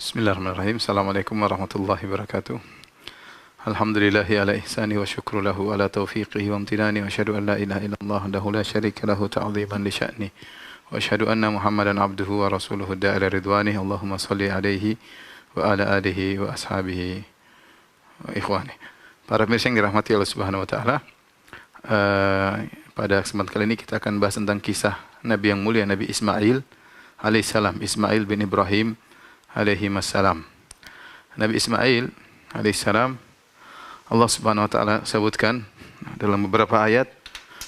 Bismillahirrahmanirrahim. Assalamualaikum warahmatullahi wabarakatuh. Alhamdulillahi ala ihsani wa syukru lahu ala taufiqihi wa amtinani wa asyhadu an la ilaha illallah wahdahu la syarika lahu ta'ziman li sya'ni wa asyhadu anna Muhammadan abduhu wa rasuluhu da'ila ridwanihi. Allahumma salli alaihi wa ala alihi wa ashabihi wa ikhwani. Para pemirsa yang dirahmati Allah Subhanahu wa taala, pada kesempatan kali ini kita akan bahas tentang kisah Nabi yang mulia, Nabi Ismail alaihissalam, Ismail bin Ibrahim alaihi wassalam. Nabi Ismail alaihissalam, Allah Subhanahu wa taala sebutkan dalam beberapa ayat,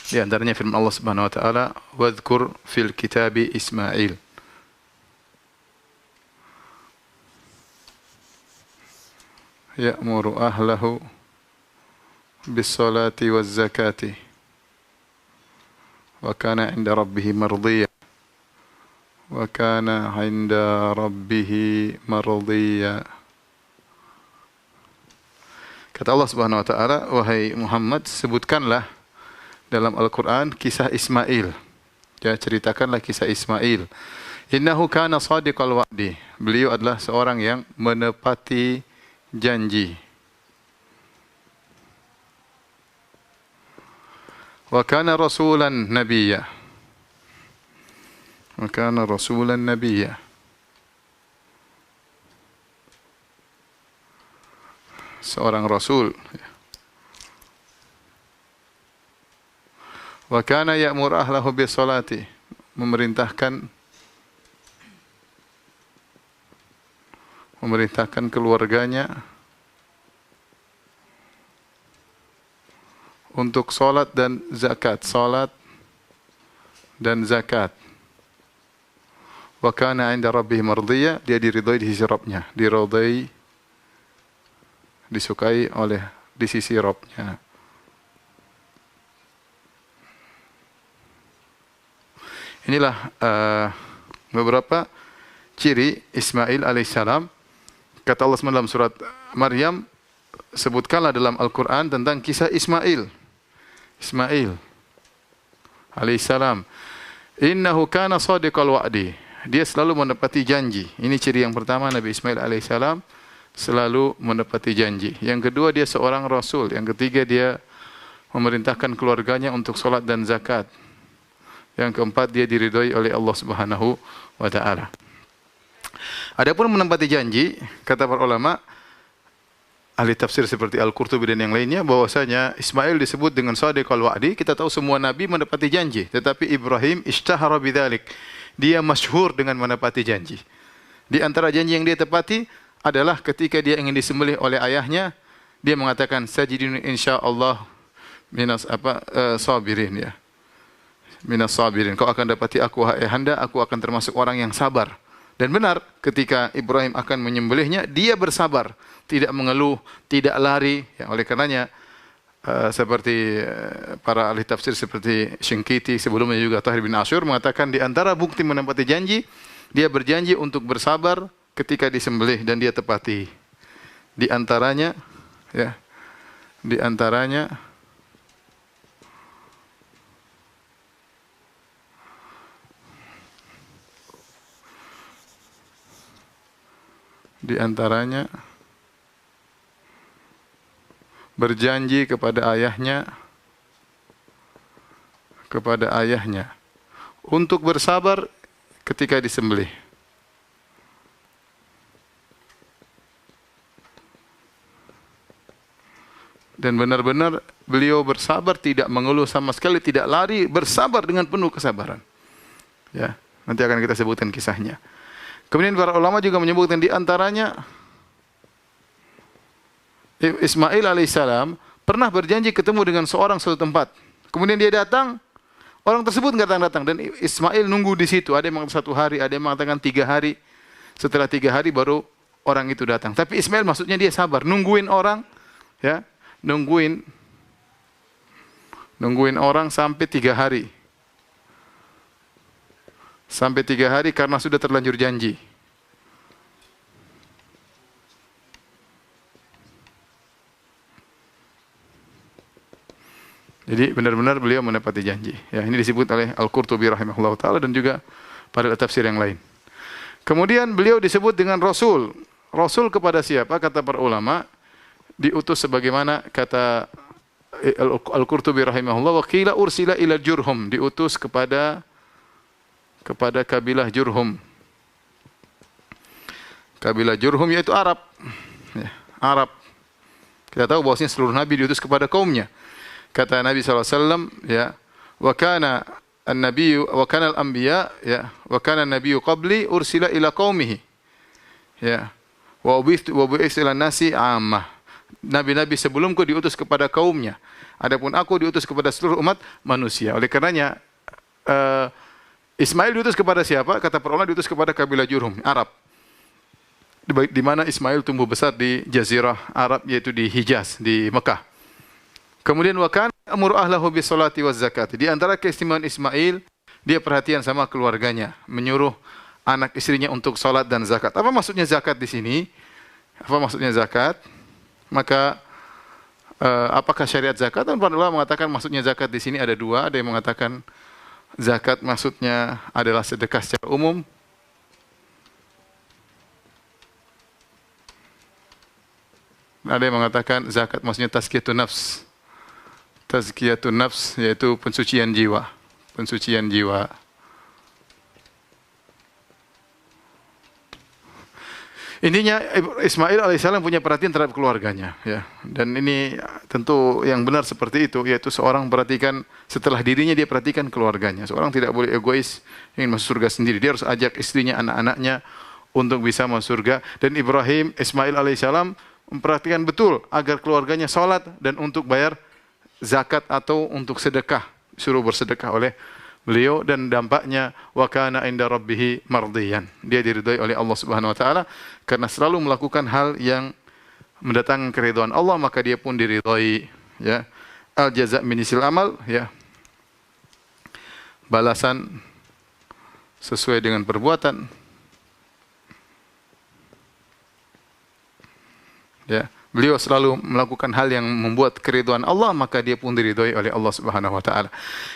di antaranya firman Allah Subhanahu wa taala, "Wadhkur fil kitabi Ismail." Ya'muru ahlahu bis-salati waz-zakati wa kana 'inda rabbih mardiyya. Wa kana 'inda rabbih mardiyya. Kata Allah Subhanahu wa taala, wahai Muhammad, sebutkanlah dalam Al-Qur'an kisah Ismail. Ya, ceritakanlah kisah Ismail. Innahu kana shadiqal wa'di. Beliau adalah seorang yang menepati janji. Wa kana rasulan nabiyya. Wa kana rasulan nabiyya. Seorang rasul. Wa kana ya'mur ahlahu bis-salati. Memerintahkan keluarganya untuk salat dan zakat. Salat dan zakat. Wa kana 'inda rabbih mardiyya, dia diridhai di sisi Rabbnya, disukai oleh di sisi Rabbnya. Inilah beberapa ciri Ismail alaihissalam. Kata Allah SWT dalam surat Maryam, sebutkanlah dalam Al-Quran tentang kisah Ismail alaihissalam. Innahu kana shadiqal wa'di. Dia selalu menepati janji. Ini ciri yang pertama, Nabi Ismail alaihissalam selalu menepati janji. Yang kedua, dia seorang rasul. Yang ketiga, dia memerintahkan keluarganya untuk salat dan zakat. Yang keempat, dia diridhai oleh Allah Subhanahu wa taala. Adapun menepati janji, kata para ulama, ahli tafsir seperti Al-Qurtubi dan yang lainnya, bahwasanya Ismail disebut dengan shadiqal wa'di. Kita tahu semua nabi menepati janji, tetapi Ibrahim ishtahara bidzalik. Dia masyhur dengan menepati janji. Di antara janji yang dia tepati adalah ketika dia ingin disembelih oleh ayahnya, dia mengatakan sajidun insyaallah sabirin, ya. Minas sabirin. Kau akan dapati aku, wahai handa, aku akan termasuk orang yang sabar. Dan benar, ketika Ibrahim akan menyembelihnya, dia bersabar, tidak mengeluh, tidak lari. Ya, oleh karenanya seperti para ahli tafsir seperti Syinqiti, sebelumnya juga Tahir bin Asyur mengatakan di antara bukti menepati janji, dia berjanji untuk bersabar ketika disembelih dan dia tepati. Di antaranya berjanji kepada ayahnya untuk bersabar ketika disembelih. Dan benar-benar beliau bersabar, tidak mengeluh sama sekali, tidak lari, bersabar dengan penuh kesabaran. Ya, nanti akan kita sebutkan kisahnya. Kemudian para ulama juga menyebutkan di antaranya Ismail alaihissalam pernah berjanji ketemu dengan seorang suatu tempat. Kemudian dia datang, orang tersebut nggak datang dan Ismail nunggu di situ. Ada yang mengatakan 1 hari, ada yang mengatakan 3 hari. Setelah 3 hari baru orang itu datang. Tapi Ismail maksudnya dia sabar, nungguin orang, ya, nungguin orang sampai 3 hari. Sampai 3 hari karena sudah terlanjur janji. Jadi benar-benar beliau menepati janji. Ya, ini disebut oleh Al-Qurtubi rahimahullah taala dan juga pada tafsir yang lain. Kemudian beliau disebut dengan Rasul. Rasul kepada siapa? Kata para ulama, diutus sebagaimana kata Al-Qurtubi rahimahullah, wa qila ursila ila Jurhum, diutus kepada kabilah Jurhum. Kabilah Jurhum yaitu Arab. Ya, Arab. Kita tahu bahwasanya seluruh nabi diutus kepada kaumnya. Kata Nabi SAW, ya, wa kana an-nabiyyu wa kana al-anbiya, ya, wa kana an-nabiyyu qabli ursila ila qaumihi. Ya. Wa bu'itsa ila nasi 'ammah. Nabi-nabi sebelumku diutus kepada kaumnya. Adapun aku diutus kepada seluruh umat manusia. Oleh karenanya Ismail diutus kepada siapa? Kata para ulama diutus kepada kabilah Jurhum, Arab. Di mana Ismail tumbuh besar di Jazirah Arab, yaitu di Hijaz, di Mekah. Kemudian wa kana amuru ahlahu bis salati waz zakat. Di antara keistimewaan Ismail, dia perhatian sama keluarganya, menyuruh anak istrinya untuk salat dan zakat. Apa maksudnya zakat di sini? Apa maksudnya zakat? Maka apakah syariat zakat? Dan para ulama mengatakan maksudnya zakat di sini ada dua. Ada yang mengatakan zakat maksudnya adalah sedekah secara umum. Ada yang mengatakan zakat maksudnya tazkiyatun nafs. Tazkiyatun nafs yaitu pensucian jiwa. Pensucian jiwa. Intinya Ismail alaihissalam punya perhatian terhadap keluarganya, ya. Dan ini tentu yang benar seperti itu, yaitu seorang perhatikan setelah dirinya, dia perhatikan keluarganya. Seorang tidak boleh egois ingin masuk surga sendiri. Dia harus ajak istrinya, anak-anaknya untuk bisa masuk surga. Dan Ismail alaihissalam memperhatikan betul agar keluarganya salat dan untuk bayar zakat atau untuk sedekah, suruh bersedekah oleh beliau, dan dampaknya wa kana inda rabbih mardiyan. Dia diridhai oleh Allah Subhanahu wa taala karena selalu melakukan hal yang mendatangkan keridhaan Allah, maka dia pun diridhai, ya. Al jaza' min jinsil amal, ya. Balasan sesuai dengan perbuatan. Ya, beliau selalu melakukan hal yang membuat keridhaan Allah, maka dia pun diridhai oleh Allah Subhanahu wa taala.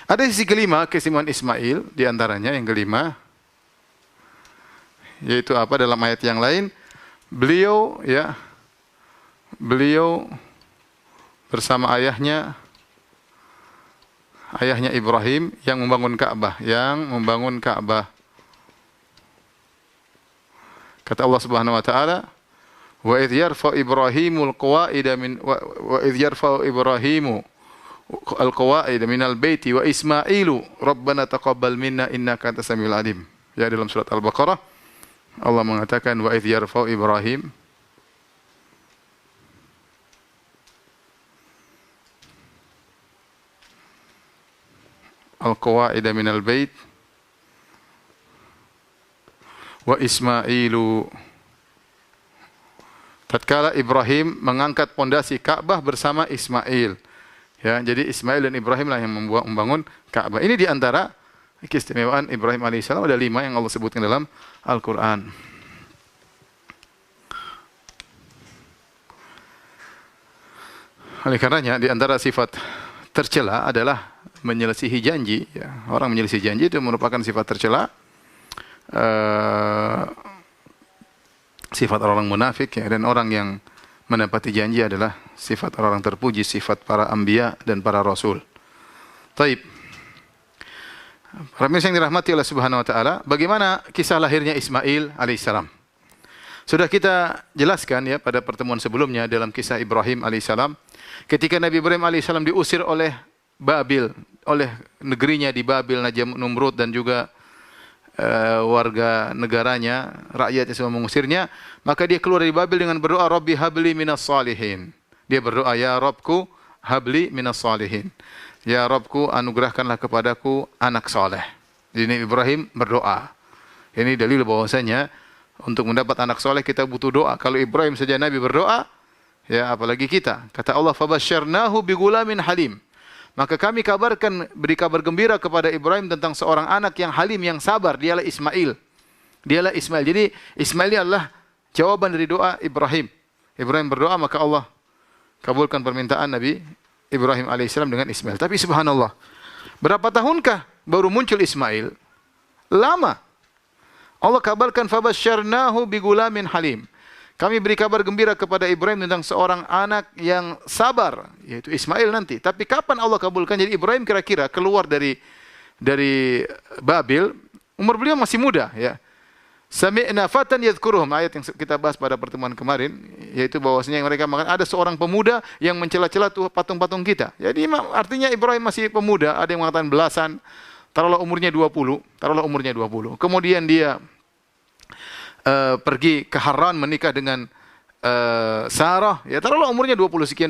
Ada sisi kelima keistimewaan Ismail, di antaranya yang kelima, yaitu apa? Dalam ayat yang lain, beliau bersama ayahnya Ibrahim yang membangun Ka'bah, Kata Allah Subhanahu wa taala, wa idh yarfa Ibrahimul qawaida minal baiti wa Ismailu rabbana taqabbal minna innaka antas samiul alim. Ya, dalam surat Al-Baqarah Allah mengatakan wa idh yarfa Ibrahim al-qawaida minal bait wa Ismailu, tatkala Ibrahim mengangkat pondasi Ka'bah bersama Ismail. Ya, jadi Ismail dan Ibrahim lah yang membangun Ka'bah. Ini di antara keistimewaan Ibrahim alaihissalam, ada 5 yang Allah sebutkan dalam Al-Quran. Oleh karenanya, di antara sifat tercela adalah menyelisihi janji. Ya, orang menyelisihi janji itu merupakan sifat tercela. Sifat orang munafik, ya, dan orang yang menepati janji adalah sifat orang terpuji, sifat para anbiya dan para rasul. Taib. Para yang dirahmati oleh Subhanahu wa taala, bagaimana kisah lahirnya Ismail alaihissalam? Sudah kita jelaskan, ya, pada pertemuan sebelumnya dalam kisah Ibrahim alaihissalam, ketika Nabi Ibrahim alaihissalam diusir oleh Babil, oleh negerinya di Babil, Namrud dan juga warga negaranya, rakyatnya semua mengusirnya, maka dia keluar dari Babil dengan berdoa, Rabbi habli minas salihin. Dia berdoa, ya Rabbku habli minas salihin. Ya Rabbku anugerahkanlah kepadaku anak saleh. Ini Ibrahim berdoa. Ini dalil bahwasanya untuk mendapat anak saleh kita butuh doa. Kalau Ibrahim saja Nabi berdoa, ya apalagi kita. Kata Allah, fabasyarnahu bigulamin halim. Maka kami beri kabar gembira kepada Ibrahim tentang seorang anak yang halim, yang sabar. Dialah Ismail. Jadi Ismail ini adalah jawaban dari doa Ibrahim. Ibrahim berdoa, maka Allah kabulkan permintaan Nabi Ibrahim alaihissalam dengan Ismail. Tapi subhanallah, berapa tahunkah baru muncul Ismail? Lama. Allah kabarkan fabasyarnahu bigulamin halim. Kami beri kabar gembira kepada Ibrahim tentang seorang anak yang sabar, yaitu Ismail nanti. Tapi kapan Allah kabulkan? Jadi Ibrahim kira-kira keluar dari Babil, umur beliau masih muda, ya. Sami'na fatan yadhkuruhum, ayat yang kita bahas pada pertemuan kemarin, yaitu bahwasanya mereka mengatakan ada seorang pemuda yang mencela-cela tuh patung-patung kita. Jadi artinya Ibrahim masih pemuda, ada yang mengatakan belasan, taruhlah umurnya 20, taruhlah umurnya 20. Kemudian dia pergi ke Haran menikah dengan Sarah, ya taruhlah umurnya 20 sekian.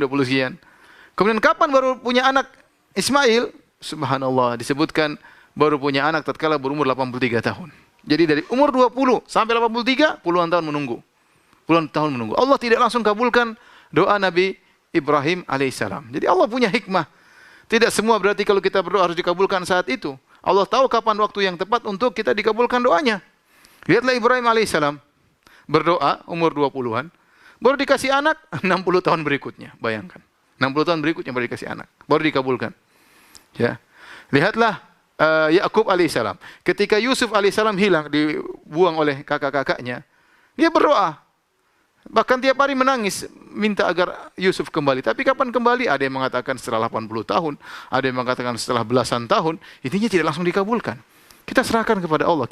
Kemudian kapan baru punya anak Ismail? Subhanallah, disebutkan baru punya anak tatkala berumur 83 tahun. Jadi dari umur 20 sampai 83, puluhan tahun menunggu. Allah tidak langsung kabulkan doa Nabi Ibrahim alaihissalam. Jadi Allah punya hikmah. Tidak semua berarti kalau kita berdoa harus dikabulkan saat itu. Allah tahu kapan waktu yang tepat untuk kita dikabulkan doanya. Lihatlah Ibrahim alaihissalam berdoa umur 20-an, baru dikasih anak 60 tahun berikutnya. Bayangkan. 60 tahun berikutnya baru dikasih anak, baru dikabulkan. Ya. Lihatlah Yakub alaihissalam. Ketika Yusuf alaihissalam hilang, dibuang oleh kakak-kakaknya, dia berdoa. Bahkan tiap hari menangis, minta agar Yusuf kembali. Tapi kapan kembali? Ada yang mengatakan setelah 80 tahun, ada yang mengatakan setelah belasan tahun. Intinya tidak langsung dikabulkan. Kita serahkan kepada Allah.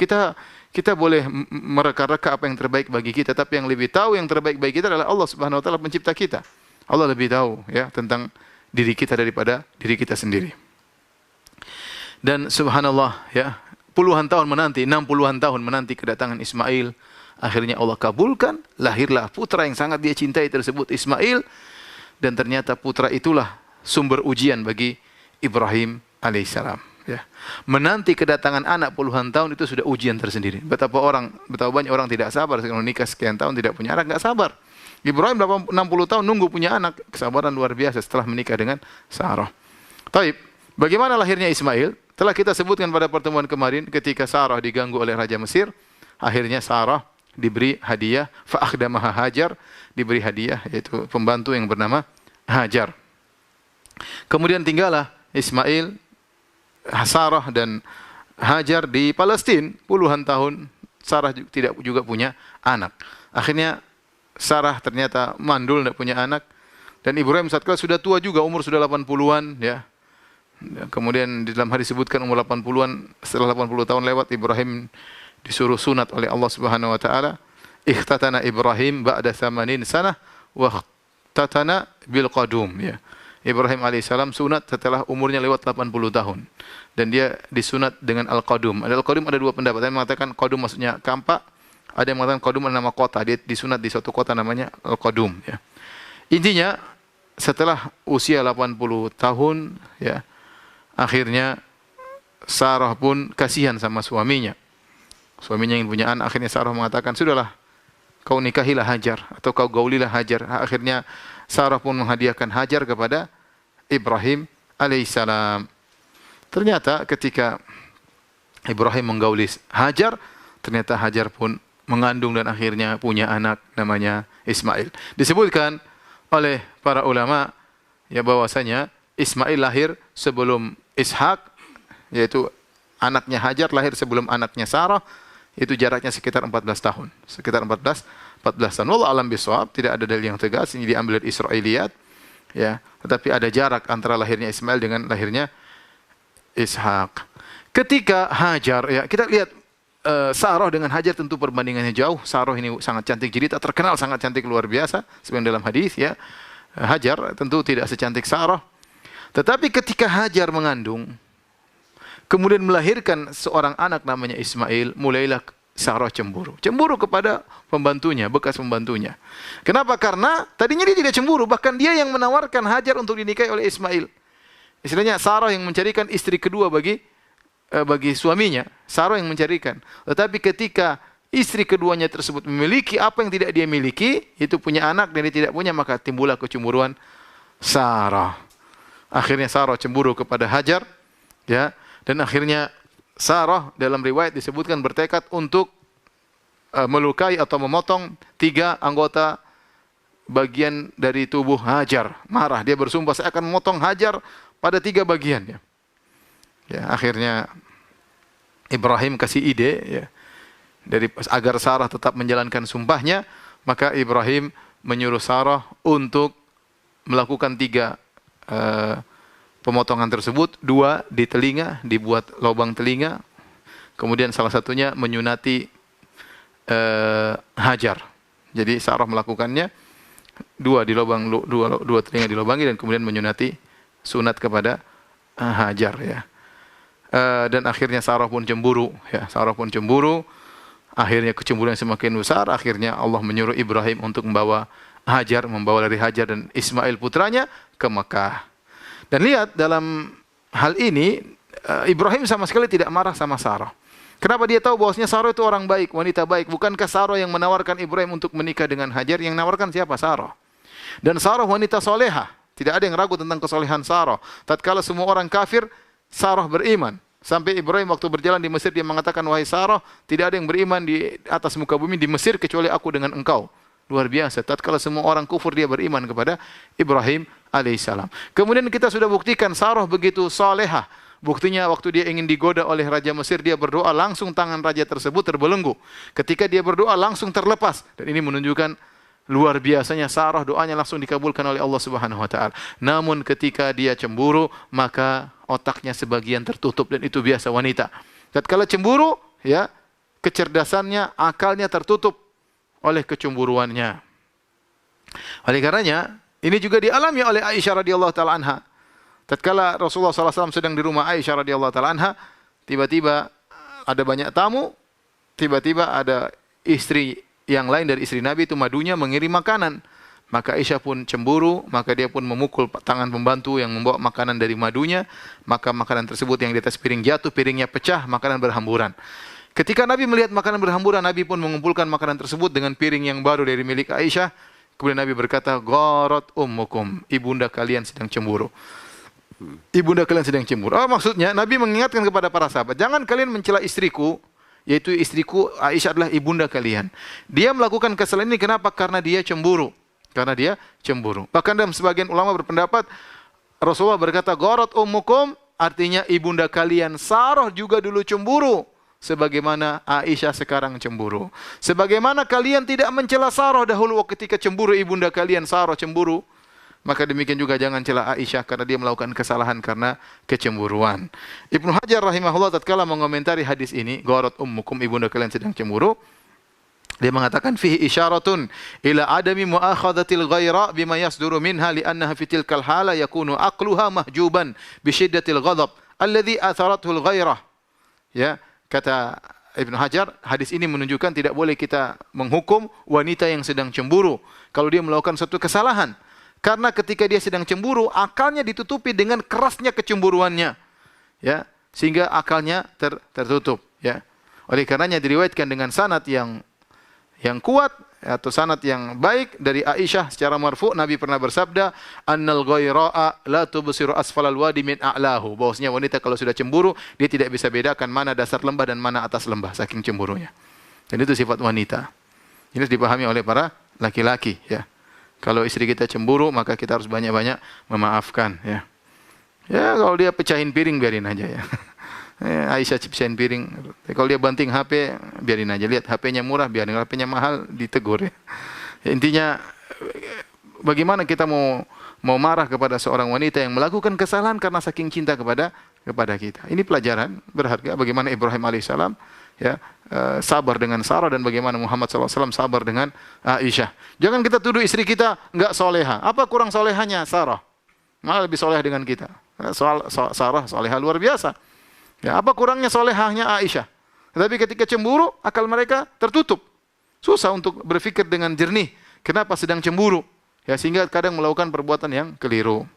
Kita boleh mereka-reka apa yang terbaik bagi kita, tapi yang lebih tahu yang terbaik bagi kita adalah Allah Subhanahu wa taala, pencipta kita. Allah lebih tahu ya tentang diri kita daripada diri kita sendiri. Dan subhanallah ya, puluhan tahun menanti, 60-an tahun menanti kedatangan Ismail, akhirnya Allah kabulkan, lahirlah putra yang sangat dia cintai tersebut, Ismail, dan ternyata putra itulah sumber ujian bagi Ibrahim alaihissalam. Ya. Menanti kedatangan anak puluhan tahun itu sudah ujian tersendiri. Betapa banyak orang tidak sabar sekarang menikah sekian tahun tidak punya anak, enggak sabar. Ibrahim 60 tahun nunggu punya anak, kesabaran luar biasa setelah menikah dengan Sarah. Taib, bagaimana lahirnya Ismail? Telah kita sebutkan pada pertemuan kemarin ketika Sarah diganggu oleh Raja Mesir, akhirnya Sarah diberi hadiah, fa akhdamaha Hajar, diberi hadiah yaitu pembantu yang bernama Hajar. Kemudian tinggallah Ismail, Sarah dan Hajar di Palestina puluhan tahun. Sarah tidak juga punya anak. Akhirnya Sarah ternyata mandul, tidak punya anak. Dan Ibrahim saat itu sudah tua juga, umur sudah 80-an ya. Kemudian di dalam hadis disebutkan umur 80-an, setelah 80 tahun lewat Ibrahim disuruh sunat oleh Allah Subhanahu wa taala. Ikhtatana Ibrahim ba'da 80 sanah wa ikhtatana bil qadum ya. Ibrahim alaihissalam sunat setelah umurnya lewat 80 tahun. Dan dia disunat dengan al-qadum. Al-qadum ada dua pendapat. Ada yang mengatakan qadum maksudnya kampak. Ada yang mengatakan qadum adalah nama kota. Dia disunat di suatu kota namanya al-qadum. Ya. Intinya setelah usia 80 tahun, ya, akhirnya Sarah pun kasihan sama suaminya. Suaminya yang punya anak. Akhirnya Sarah mengatakan, sudahlah, kau nikahilah Hajar. Atau kau gaulilah Hajar. Akhirnya Sarah pun menghadiahkan Hajar kepada Ibrahim alaihissalam. Ternyata ketika Ibrahim menggauli Hajar, ternyata Hajar pun mengandung dan akhirnya punya anak namanya Ismail. Disebutkan oleh para ulama ya bahwasanya Ismail lahir sebelum Ishak, yaitu anaknya Hajar lahir sebelum anaknya Sarah, itu jaraknya sekitar 14 tahun. Sekitar 14 tahun. Wallahu a'lam bishawab, tidak ada dalil yang tegas, ini diambil dari Israiliyat. Ya, tetapi ada jarak antara lahirnya Ismail dengan lahirnya Ishak. Ketika Hajar, ya kita lihat Sarah dengan Hajar tentu perbandingannya jauh. Sarah ini sangat cantik jelita, terkenal sangat cantik luar biasa seperti dalam hadis ya. Hajar tentu tidak secantik Sarah. Tetapi ketika Hajar mengandung, kemudian melahirkan seorang anak namanya Ismail, mulailah Sarah cemburu. Cemburu kepada pembantunya, bekas pembantunya. Kenapa? Karena tadinya dia tidak cemburu, bahkan dia yang menawarkan Hajar untuk dinikahi oleh Ismail. Istilahnya Sarah yang mencarikan istri kedua bagi suaminya. Sarah yang mencarikan. Tetapi ketika istri keduanya tersebut memiliki apa yang tidak dia miliki, itu punya anak dan dia tidak punya, maka timbullah kecemburuan Sarah. Akhirnya Sarah cemburu kepada Hajar, ya. Dan akhirnya Sarah dalam riwayat disebutkan bertekad untuk melukai atau memotong 3 anggota bagian dari tubuh Hajar. Marah, dia bersumpah saya akan memotong Hajar pada 3 bagian. Ya, akhirnya Ibrahim kasih ide. Ya. agar Sarah tetap menjalankan sumpahnya, maka Ibrahim menyuruh Sarah untuk melakukan 3 pemotongan tersebut. 2 di telinga, dibuat lubang telinga. Kemudian salah satunya menyunati Hajar. Jadi Sarah melakukannya 2 di lubang, 2 telinga dilubangi, dan kemudian menyunati sunat kepada Hajar, ya. Dan akhirnya Sarah pun cemburu, ya. Sarah pun cemburu. Akhirnya kecemburuan semakin besar. Akhirnya Allah menyuruh Ibrahim untuk membawa dari Hajar dan Ismail putranya ke Mekah. Dan lihat dalam hal ini Ibrahim sama sekali tidak marah sama Sarah. Kenapa? Dia tahu bahwasanya Sarah itu orang baik, wanita baik. Bukankah Sarah yang menawarkan Ibrahim untuk menikah dengan Hajar? Yang menawarkan siapa? Sarah. Dan Sarah wanita soleha. Tidak ada yang ragu tentang kesolehan Sarah. Tatkala semua orang kafir, Sarah beriman. Sampai Ibrahim waktu berjalan di Mesir, dia mengatakan, wahai Sarah, tidak ada yang beriman di atas muka bumi di Mesir kecuali aku dengan engkau. Luar biasa. Tatkala semua orang kufur, dia beriman kepada Ibrahim alaihissalam. Kemudian kita sudah buktikan Sarah begitu salehah. Buktinya waktu dia ingin digoda oleh Raja Mesir, dia berdoa, langsung tangan raja tersebut terbelenggu. Ketika dia berdoa, langsung terlepas. Dan ini menunjukkan luar biasanya Sarah, doanya langsung dikabulkan oleh Allah Subhanahu wa taala. Namun ketika dia cemburu, maka otaknya sebagian tertutup, dan itu biasa wanita. Tatkala cemburu, ya, kecerdasannya, akalnya tertutup oleh kecemburuannya. Oleh karenanya, ini juga dialami oleh Aisyah radhiyallahu taala anha. Tatkala Rasulullah SAW sedang di rumah Aisyah radhiyallahu taala anha, tiba-tiba ada banyak tamu, tiba-tiba ada istri yang lain dari istri Nabi itu madunya mengirim makanan. Maka Aisyah pun cemburu, maka dia pun memukul tangan pembantu yang membawa makanan dari madunya. Maka makanan tersebut yang di atas piring jatuh, piringnya pecah, makanan berhamburan. Ketika Nabi melihat makanan berhamburan, Nabi pun mengumpulkan makanan tersebut dengan piring yang baru dari milik Aisyah. Kemudian Nabi berkata, gharat ummukum, ibunda kalian sedang cemburu. Ibunda kalian sedang cemburu. Maksudnya Nabi mengingatkan kepada para sahabat, jangan kalian mencela istriku, yaitu istriku Aisyah adalah ibunda kalian. Dia melakukan kesalahan ini kenapa? Karena dia cemburu. Karena dia cemburu. Bahkan dalam sebagian ulama berpendapat, Rasulullah berkata, gharat ummukum, artinya ibunda kalian Sarah juga dulu cemburu. Sebagaimana Aisyah sekarang cemburu. Sebagaimana kalian tidak mencela Sarah dahulu ketika cemburu ibunda kalian Sarah cemburu, maka demikian juga jangan cela Aisyah karena dia melakukan kesalahan karena kecemburuan. Ibnu Hajar rahimahullah tatkala mengomentari hadis ini, gharat ummukum, ibunda kalian sedang cemburu, dia mengatakan fihi isyaratun ila adami muakhadhatil ghaira bima yasduru minha li'annaha fi tilkal hala yakunu aqluha mahjuban bi syiddatil ghadab alladhi atharathu al-ghairah. Ya, kata Ibnu Hajar, hadis ini menunjukkan tidak boleh kita menghukum wanita yang sedang cemburu kalau dia melakukan suatu kesalahan. Karena ketika dia sedang cemburu, akalnya ditutupi dengan kerasnya kecemburuannya. Ya, sehingga akalnya tertutup, ya. Oleh karenanya diriwayatkan dengan sanad yang kuat atau sanad yang baik dari Aisyah secara marfu, Nabi pernah bersabda, annal ghaira'a la tubsiru asfalal wadi min a'lahu. Bahwasanya wanita kalau sudah cemburu, dia tidak bisa bedakan mana dasar lembah dan mana atas lembah saking cemburunya. Dan itu sifat wanita. Ini harus dipahami oleh para laki-laki, ya. Kalau istri kita cemburu, maka kita harus banyak-banyak memaafkan, ya. Ya, kalau dia pecahin piring biarin aja, ya. Aisyah pecahin piring. Kalau dia banting HP, biarin aja. Lihat HP-nya murah, biarin. HP-nya mahal, ditegur, ya. Intinya bagaimana kita mau marah kepada seorang wanita yang melakukan kesalahan karena saking cinta kepada kita. Ini pelajaran berharga bagaimana Ibrahim alaihissalam, ya, sabar dengan Sarah, dan bagaimana Muhammad SAW sabar dengan Aisyah. Jangan kita tuduh istri kita enggak soleha. Apa kurang solehanya Sarah? Malah lebih soleh dengan kita. Sarah soleha luar biasa. Ya, apa kurangnya solehahnya Aisyah? Tapi ketika cemburu, akal mereka tertutup. Susah untuk berpikir dengan jernih. Kenapa sedang cemburu? Ya, sehingga kadang melakukan perbuatan yang keliru.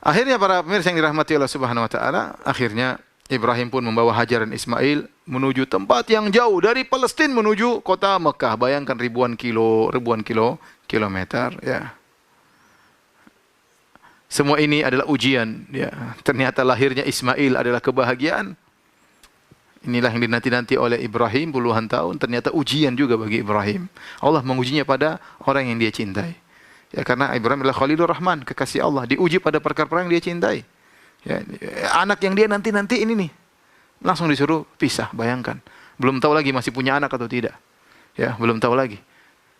Akhirnya para pemirsa yang dirahmati Allah Subhanahu wa taala, akhirnya Ibrahim pun membawa Hajar dan Ismail menuju tempat yang jauh dari Palestina menuju kota Mekah. Bayangkan ribuan kilometer, ya. Semua ini adalah ujian, ya. Ternyata lahirnya Ismail adalah kebahagiaan. Inilah yang dinanti-nanti oleh Ibrahim puluhan tahun, ternyata ujian juga bagi Ibrahim. Allah mengujinya pada orang yang dia cintai. Ya, karena Ibrahim adalah Khalilur Rahman, kekasih Allah, diuji pada perkara-perkara yang dia cintai. Ya, anak yang dia nanti-nanti ini nih, langsung disuruh pisah, bayangkan. Belum tahu lagi masih punya anak atau tidak. Ya, belum tahu lagi.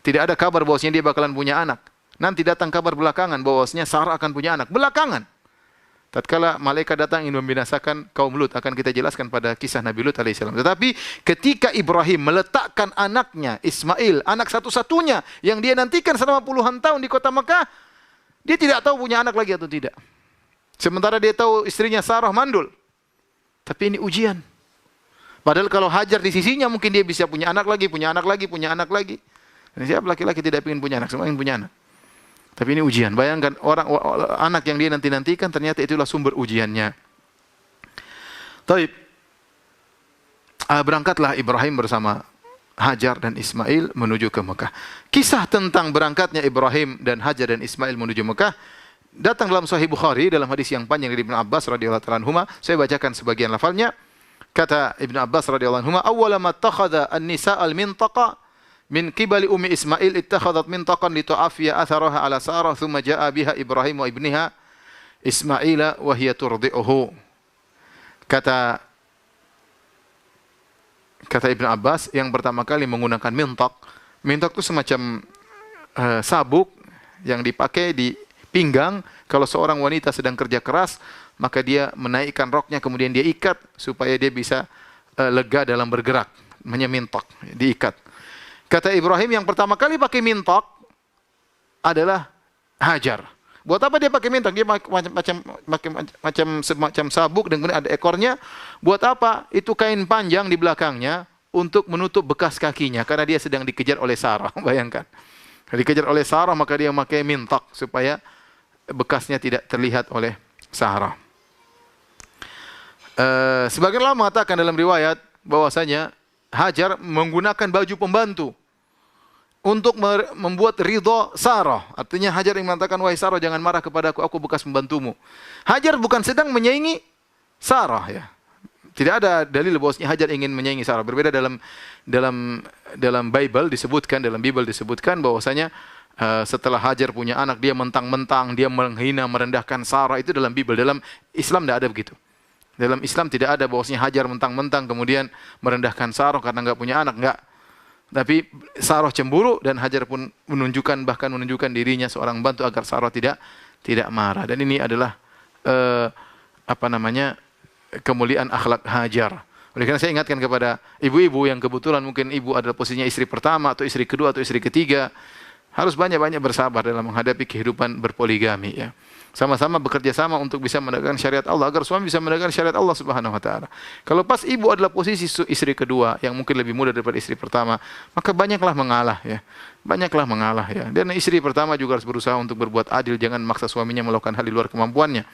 Tidak ada kabar bahwasanya dia bakalan punya anak. Nanti datang kabar belakangan bahwasanya Sarah akan punya anak. Belakangan. Tatkala malaikat datang ingin membinasakan kaum Lut, akan kita jelaskan pada kisah Nabi Lut alaihissalam. Tetapi ketika Ibrahim meletakkan anaknya Ismail, anak satu-satunya yang dia nantikan selama puluhan tahun di kota Mekah, dia tidak tahu punya anak lagi atau tidak. Sementara dia tahu istrinya Sarah mandul. Tapi ini ujian. Padahal kalau Hajar di sisinya mungkin dia bisa punya anak lagi, punya anak lagi, punya anak lagi. Dan siapa laki-laki tidak ingin punya anak, semua ingin punya anak. Tapi ini ujian. Bayangkan anak yang dia nantikan ternyata itulah sumber ujiannya. Taib. Berangkatlah Ibrahim bersama Hajar dan Ismail menuju ke Mekah. Kisah tentang berangkatnya Ibrahim dan Hajar dan Ismail menuju Mekah datang dalam Sahih Bukhari dalam hadis yang panjang dari Ibnu Abbas radhiyallahu ta'ala anhuma. Saya bacakan sebagian lafalnya. Kata Ibnu Abbas radhiyallahu anhuma, "Awwala ma takhadha an-nisa' al-mintaqa min qibali ummi Ismail ittakhadhat mintaqan li tu'afiya atharaha ala Sarah thumma ja'a biha Ibrahim wa ibniha Ismaila wa hiya turdi'uhu." Kata Ibnu Abbas, yang pertama kali menggunakan mintak. Mintak itu semacam sabuk yang dipakai di pinggang kalau seorang wanita sedang kerja keras, maka dia menaikkan roknya kemudian dia ikat supaya dia bisa lega dalam bergerak. Namanya mintak, diikat. Kata Ibrahim yang pertama kali pakai mintak adalah Hajar. Buat apa dia pakai mintak? Dia macam sabuk dan kemudian ada ekornya. Buat apa? Itu kain panjang di belakangnya untuk menutup bekas kakinya karena dia sedang dikejar oleh Sarah. Bayangkan. Dikejar oleh Sarah maka dia pakai mintak supaya bekasnya tidak terlihat oleh Sarah. Sebagian ulama mengatakan dalam riwayat bahwasanya Hajar menggunakan baju pembantu untuk membuat ridho Sarah. Artinya Hajar yang mengatakan, "Wahai Sarah, jangan marah kepadaku, aku bekas pembantumu." Hajar bukan sedang menyaingi Sarah, ya. Tidak ada dalil bahwasanya Hajar ingin menyaingi Sarah. Berbeda dalam Bible disebutkan bahwasanya setelah Hajar punya anak dia mentang-mentang dia menghina merendahkan Sarah. Itu dalam Bible. Dalam Islam tidak ada begitu. Dalam Islam tidak ada bahwasanya Hajar mentang-mentang kemudian merendahkan Sarah karena enggak punya anak, enggak. Tapi Sarah cemburu dan Hajar pun bahkan menunjukkan dirinya seorang bantu agar Sarah tidak marah. Dan ini adalah kemuliaan akhlak Hajar. Oleh karena saya ingatkan kepada ibu-ibu yang kebetulan mungkin ibu adalah posisinya istri pertama atau istri kedua atau istri ketiga, harus banyak-banyak bersabar dalam menghadapi kehidupan berpoligami, ya. Sama-sama bekerja sama untuk bisa menegakkan syariat Allah agar suami bisa menegakkan syariat Allah Subhanahu wa taala. Kalau pas ibu adalah posisi istri kedua yang mungkin lebih muda daripada istri pertama, maka banyaklah mengalah, ya. Banyaklah mengalah, ya. Dan istri pertama juga harus berusaha untuk berbuat adil, jangan memaksa suaminya melakukan hal di luar kemampuannya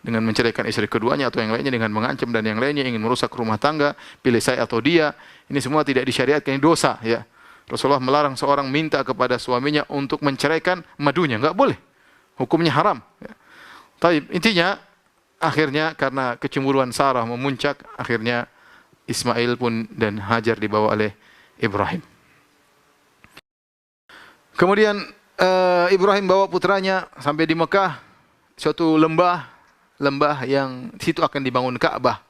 dengan menceraikan istri keduanya atau yang lainnya dengan mengancam dan yang lainnya ingin merusak rumah tangga, pilih saya atau dia. Ini semua tidak disyariatkan, ini dosa, ya. Rasulullah melarang seorang minta kepada suaminya untuk menceraikan madunya, enggak boleh. Hukumnya haram, ya. Taib, intinya akhirnya karena kecemburuan Sarah memuncak, akhirnya Ismail pun dan Hajar dibawa oleh Ibrahim. Kemudian Ibrahim bawa putranya sampai di Mekah, suatu lembah yang situ akan dibangun Ka'bah.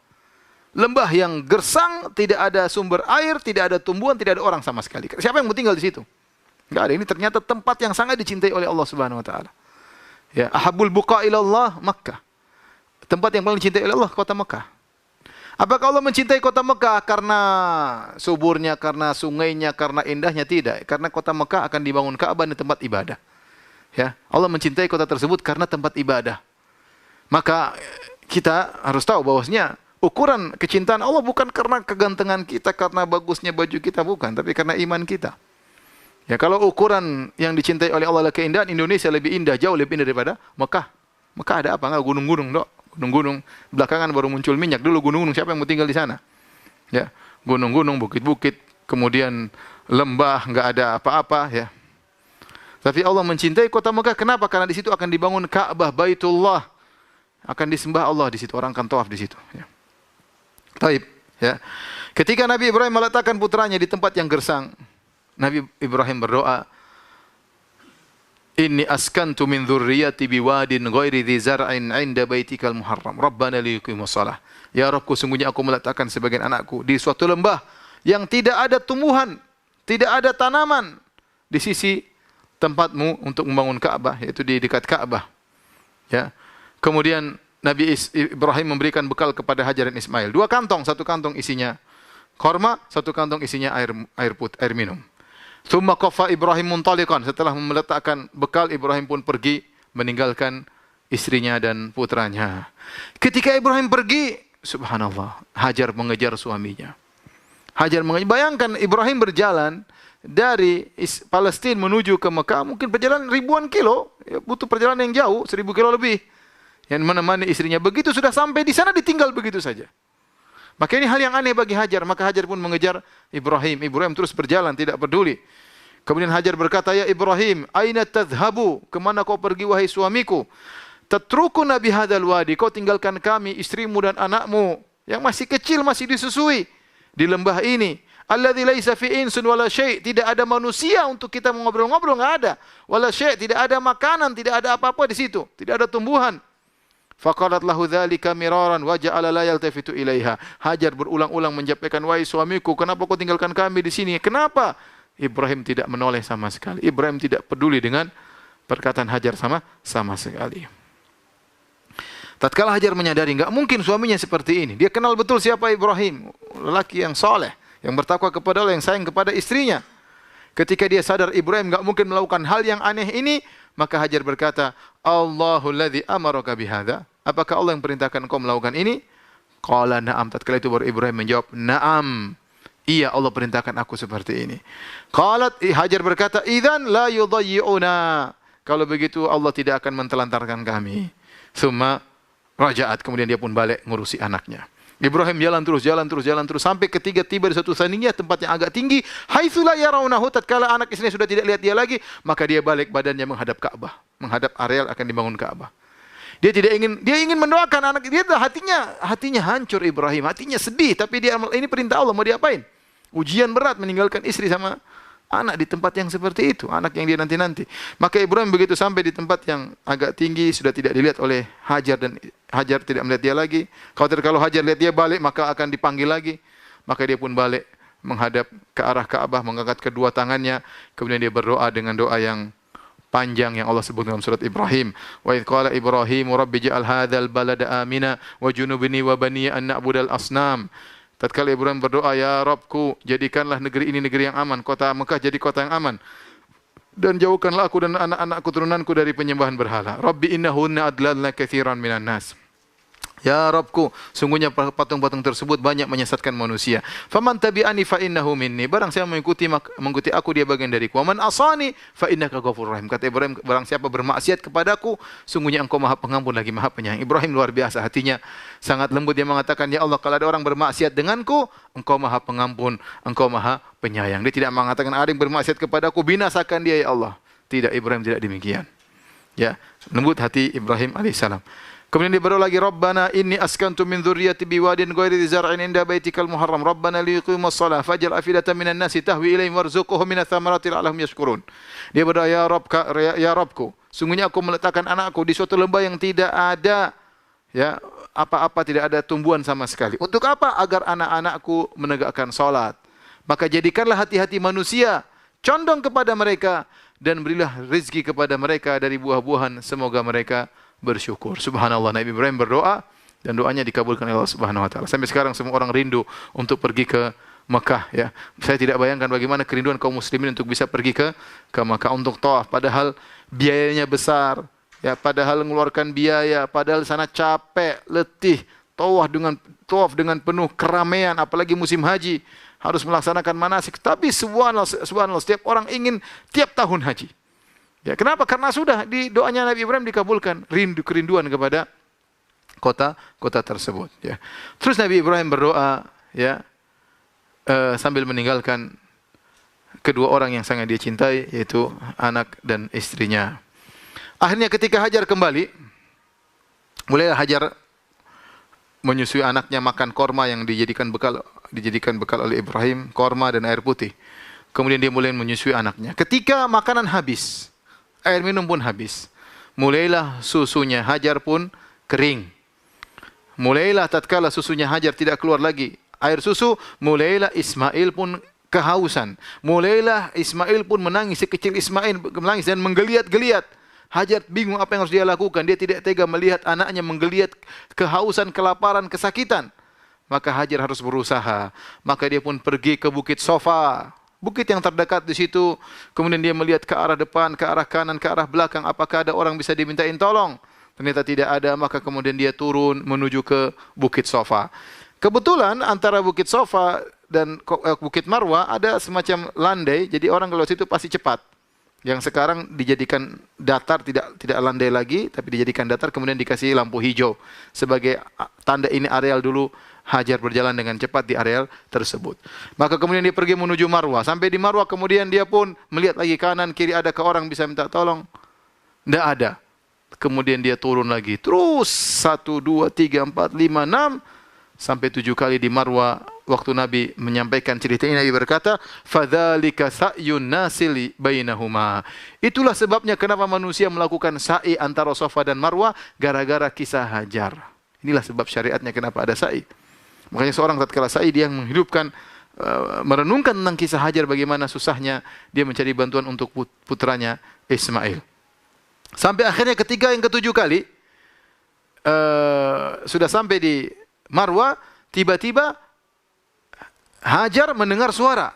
Lembah yang gersang, tidak ada sumber air, tidak ada tumbuhan, tidak ada orang sama sekali. Siapa yang mau tinggal di situ? Enggak ada. Ini ternyata tempat yang sangat dicintai oleh Allah Subhanahu wa taala. Ya, ahabul buqa ilallah Makkah. Tempat yang paling dicintai oleh Allah kota Mekah. Apakah Allah mencintai kota Mekah karena suburnya, karena sungainya, karena indahnya? Tidak. Karena kota Mekah akan dibangun Ka'bah di tempat ibadah. Ya, Allah mencintai kota tersebut karena tempat ibadah. Maka kita harus tahu bahwasanya ukuran kecintaan Allah bukan karena kegantengan kita, karena bagusnya baju kita, bukan, tapi karena iman kita. Ya, kalau ukuran yang dicintai oleh Allah adalah keindahan, Indonesia lebih indah, jauh lebih indah daripada Mekah. Mekah ada apa? Enggak gunung-gunung, dok. Gunung-gunung. Belakangan baru muncul minyak. Dulu gunung-gunung, siapa yang mau tinggal di sana? Ya, gunung-gunung, bukit-bukit, kemudian lembah, enggak ada apa-apa, ya. Tapi Allah mencintai kota Mekah. Kenapa? Karena di situ akan dibangun Ka'bah, Baitullah. Akan disembah Allah di situ, orang akan tawaf di situ, ya. Taib, ya. Ketika Nabi Ibrahim meletakkan putranya di tempat yang gersang, Nabi Ibrahim berdoa, "Inni askantu min dzurriyyati biwadin ghairi dzi zar'in 'inda baitikal muharram. Rabbana liyuqimus shalah." Ya Rabbku, sungguhnya aku meletakkan sebagian anakku di suatu lembah yang tidak ada tumbuhan, tidak ada tanaman di sisi tempatmu untuk membangun Ka'bah, yaitu di dekat Ka'bah. Ya. Kemudian Nabi Ibrahim memberikan bekal kepada Hajar dan Ismail. 2 kantong, 1 kantong isinya korma, 1 kantong isinya air minum. Tsumma qafa Ibrahim muntaliqan. Setelah meletakkan bekal, Ibrahim pun pergi meninggalkan istrinya dan putranya. Ketika Ibrahim pergi, subhanallah, Hajar mengejar suaminya. Bayangkan Ibrahim berjalan dari Palestina menuju ke Mekah, mungkin perjalanan ribuan kilo, ya, butuh perjalanan yang jauh, 1000 kilo lebih. Yang menemani istrinya, begitu sudah sampai di sana ditinggal begitu saja. Maka ini hal yang aneh bagi Hajar, maka Hajar pun mengejar Ibrahim. Ibrahim terus berjalan, tidak peduli. Kemudian Hajar berkata, "Ya Ibrahim, aina tadhhabu? Kemana kau pergi wahai suamiku? Tatrukuna bihadzal wadi, kau tinggalkan kami, istrimu dan anakmu yang masih kecil, masih disusui di lembah ini. Alladzi laisa fi insun wala syai', tidak ada manusia untuk kita mengobrol-ngobrol, enggak ada. Wala syai', tidak ada makanan, tidak ada apa-apa di situ, tidak ada tumbuhan." Faqalat lahu dzalika miraran wa ja'ala la yaltafitu ilaiha. Hajar berulang-ulang menyampaikan, "Wahai suamiku, kenapa kau tinggalkan kami di sini? Kenapa?" Ibrahim tidak menoleh sama sekali. Ibrahim tidak peduli dengan perkataan Hajar sama sekali. Tatkala Hajar menyadari enggak mungkin suaminya seperti ini. Dia kenal betul siapa Ibrahim, lelaki yang saleh, yang bertakwa kepada Allah, yang sayang kepada istrinya. Ketika dia sadar Ibrahim enggak mungkin melakukan hal yang aneh ini, maka Hajar berkata, "Allahul ladzi amaraka bihadza?" Apakah Allah yang perintahkan engkau melakukan ini? Qala na'am. Tatkala itu baru Ibrahim menjawab, "Na'am." Iya, Allah perintahkan aku seperti ini. Qalat, Hajar berkata, "Idzan la yudayyi'una." Kalau begitu Allah tidak akan mentelantarkan kami. Tsumma raja'at, kemudian dia pun balik ngurusi anaknya. Ibrahim jalan terus sampai ketiga tiba di satu saniyah, tempat yang agak tinggi, haitsu la yarawnahu. Tatkala anak istrinya sudah tidak lihat dia lagi, maka dia balik badannya menghadap Ka'bah, menghadap areal akan dibangun Ka'bah. Dia ingin mendoakan anak dia, hatinya hancur Ibrahim, hatinya sedih, tapi ini perintah Allah, mau diapain? Ujian berat meninggalkan istri sama anak di tempat yang seperti itu, anak yang dia nanti-nanti. Maka Ibrahim begitu sampai di tempat yang agak tinggi, sudah tidak dilihat oleh Hajar dan Hajar tidak melihat dia lagi. Khawatir kalau Hajar lihat dia balik, maka akan dipanggil lagi. Maka dia pun balik menghadap ke arah Ka'bah, mengangkat kedua tangannya. Kemudian dia berdoa dengan doa yang panjang yang Allah sebut dalam surat Ibrahim. Wa idz qala Ibrahim rabbi ja'al hadzal balada amina wa junubni wa bani an na'budal asnam. Tatkala Ibrahim berdoa, "Ya Rabbku, jadikanlah negeri ini negeri yang aman, kota Mekah jadi kota yang aman. Dan jauhkanlah aku dan anak-anak keturunanku dari penyembahan berhala. Rabbi innahunna adlalna katsiran minan nas." Ya Rabbku, sungguhnya patung-patung tersebut banyak menyesatkan manusia. Faman tabi'ani fa innahu minni. Barang siapa mengikuti aku, dia bagian dariku. Wa man asani fa innaka ghafurur rahim. Kata Ibrahim, barang siapa bermaksiat kepadaku, sungguhnya engkau Maha Pengampun lagi Maha Penyayang. Ibrahim luar biasa, hatinya sangat lembut. Dia mengatakan, "Ya Allah, kalau ada orang bermaksiat denganku, engkau Maha Pengampun, engkau Maha Penyayang." Dia tidak mengatakan ada yang bermaksiat kepadaku, binasakan dia ya Allah. Tidak, Ibrahim tidak demikian. Ya, lembut hati Ibrahim alaihissalam. Kemudian dia berdoa lagi, "Rabbana inni askantu min dzurriyyati biwadin ghairi dzar'in inda baitikal muharram. Rabbana liqimus shalah faj'al afidatan minan nasi tahwi ilaihim warzuqhum minats thamarati la'allahum yashkurun." Dia berdoa, "Ya Rabb, ya Rabbku, sungguhnya aku meletakkan anakku di suatu lembah yang tidak ada ya apa-apa, tidak ada tumbuhan sama sekali. Untuk apa? Agar anak-anakku menegakkan salat. Maka jadikanlah hati-hati manusia condong kepada mereka dan berilah rezeki kepada mereka dari buah-buahan, semoga mereka bersyukur." Subhanallah, Nabi Ibrahim berdoa dan doanya dikabulkan oleh Allah Subhanahu wa taala. Sampai sekarang semua orang rindu untuk pergi ke Mekah ya. Saya tidak bayangkan bagaimana kerinduan kaum muslimin untuk bisa pergi ke Mekah untuk tawaf, padahal biayanya besar ya, padahal mengeluarkan biaya, padahal sana capek, letih, tawaf dengan penuh keramaian, apalagi musim haji harus melaksanakan manasik. Tapi subhanallah setiap orang ingin tiap tahun haji. Ya, kenapa? Karena sudah di doanya Nabi Ibrahim dikabulkan, kerinduan kepada kota tersebut. Ya. Terus Nabi Ibrahim berdoa, ya, sambil meninggalkan kedua orang yang sangat dia cintai, yaitu anak dan istrinya. Akhirnya ketika Hajar kembali, mulailah Hajar menyusui anaknya, makan korma yang dijadikan bekal oleh Ibrahim, korma dan air putih. Kemudian dia mulai menyusui anaknya. Ketika makanan habis, air minum pun habis, mulailah susunya Hajar pun kering. Mulailah tatkala susunya Hajar tidak keluar lagi, air susu, mulailah Ismail pun kehausan. Mulailah Ismail pun menangis, sekecil Ismail menangis dan menggeliat-geliat. Hajar bingung apa yang harus dia lakukan. Dia tidak tega melihat anaknya menggeliat kehausan, kelaparan, kesakitan. Maka Hajar harus berusaha. Maka dia pun pergi ke Bukit Sofa. Bukit yang terdekat di situ. Kemudian dia melihat ke arah depan, ke arah kanan, ke arah belakang. Apakah ada orang bisa dimintain tolong? Ternyata tidak ada. Maka kemudian dia turun menuju ke Bukit Sofa. Kebetulan antara Bukit Sofa dan Bukit Marwah ada semacam landai. Jadi orang kalau situ pasti cepat. Yang sekarang dijadikan datar, tidak landai lagi, tapi dijadikan datar, kemudian dikasih lampu hijau sebagai tanda ini areal dulu Hajar berjalan dengan cepat di areal tersebut. Maka kemudian dia pergi menuju Marwah. Sampai di Marwah kemudian dia pun melihat lagi kanan kiri, ada ke orang bisa minta tolong? Tidak ada. Kemudian dia turun lagi. Terus 1, 2, 3, 4, 5, 6 sampai 7 kali di Marwah. Waktu Nabi menyampaikan cerita ini, Nabi berkata, "Fadzalika sa'yun nasili bainahuma." Itulah sebabnya kenapa manusia melakukan sa'i antara Safa dan Marwah, gara-gara kisah Hajar. Inilah sebab syariatnya kenapa ada sa'i. Makanya seorang tatkala sa'i dia menghidupkan, merenungkan tentang kisah Hajar, bagaimana susahnya dia mencari bantuan untuk putranya Ismail. Sampai akhirnya ketiga yang ketujuh kali sudah sampai di Marwah, tiba-tiba Hajar mendengar suara.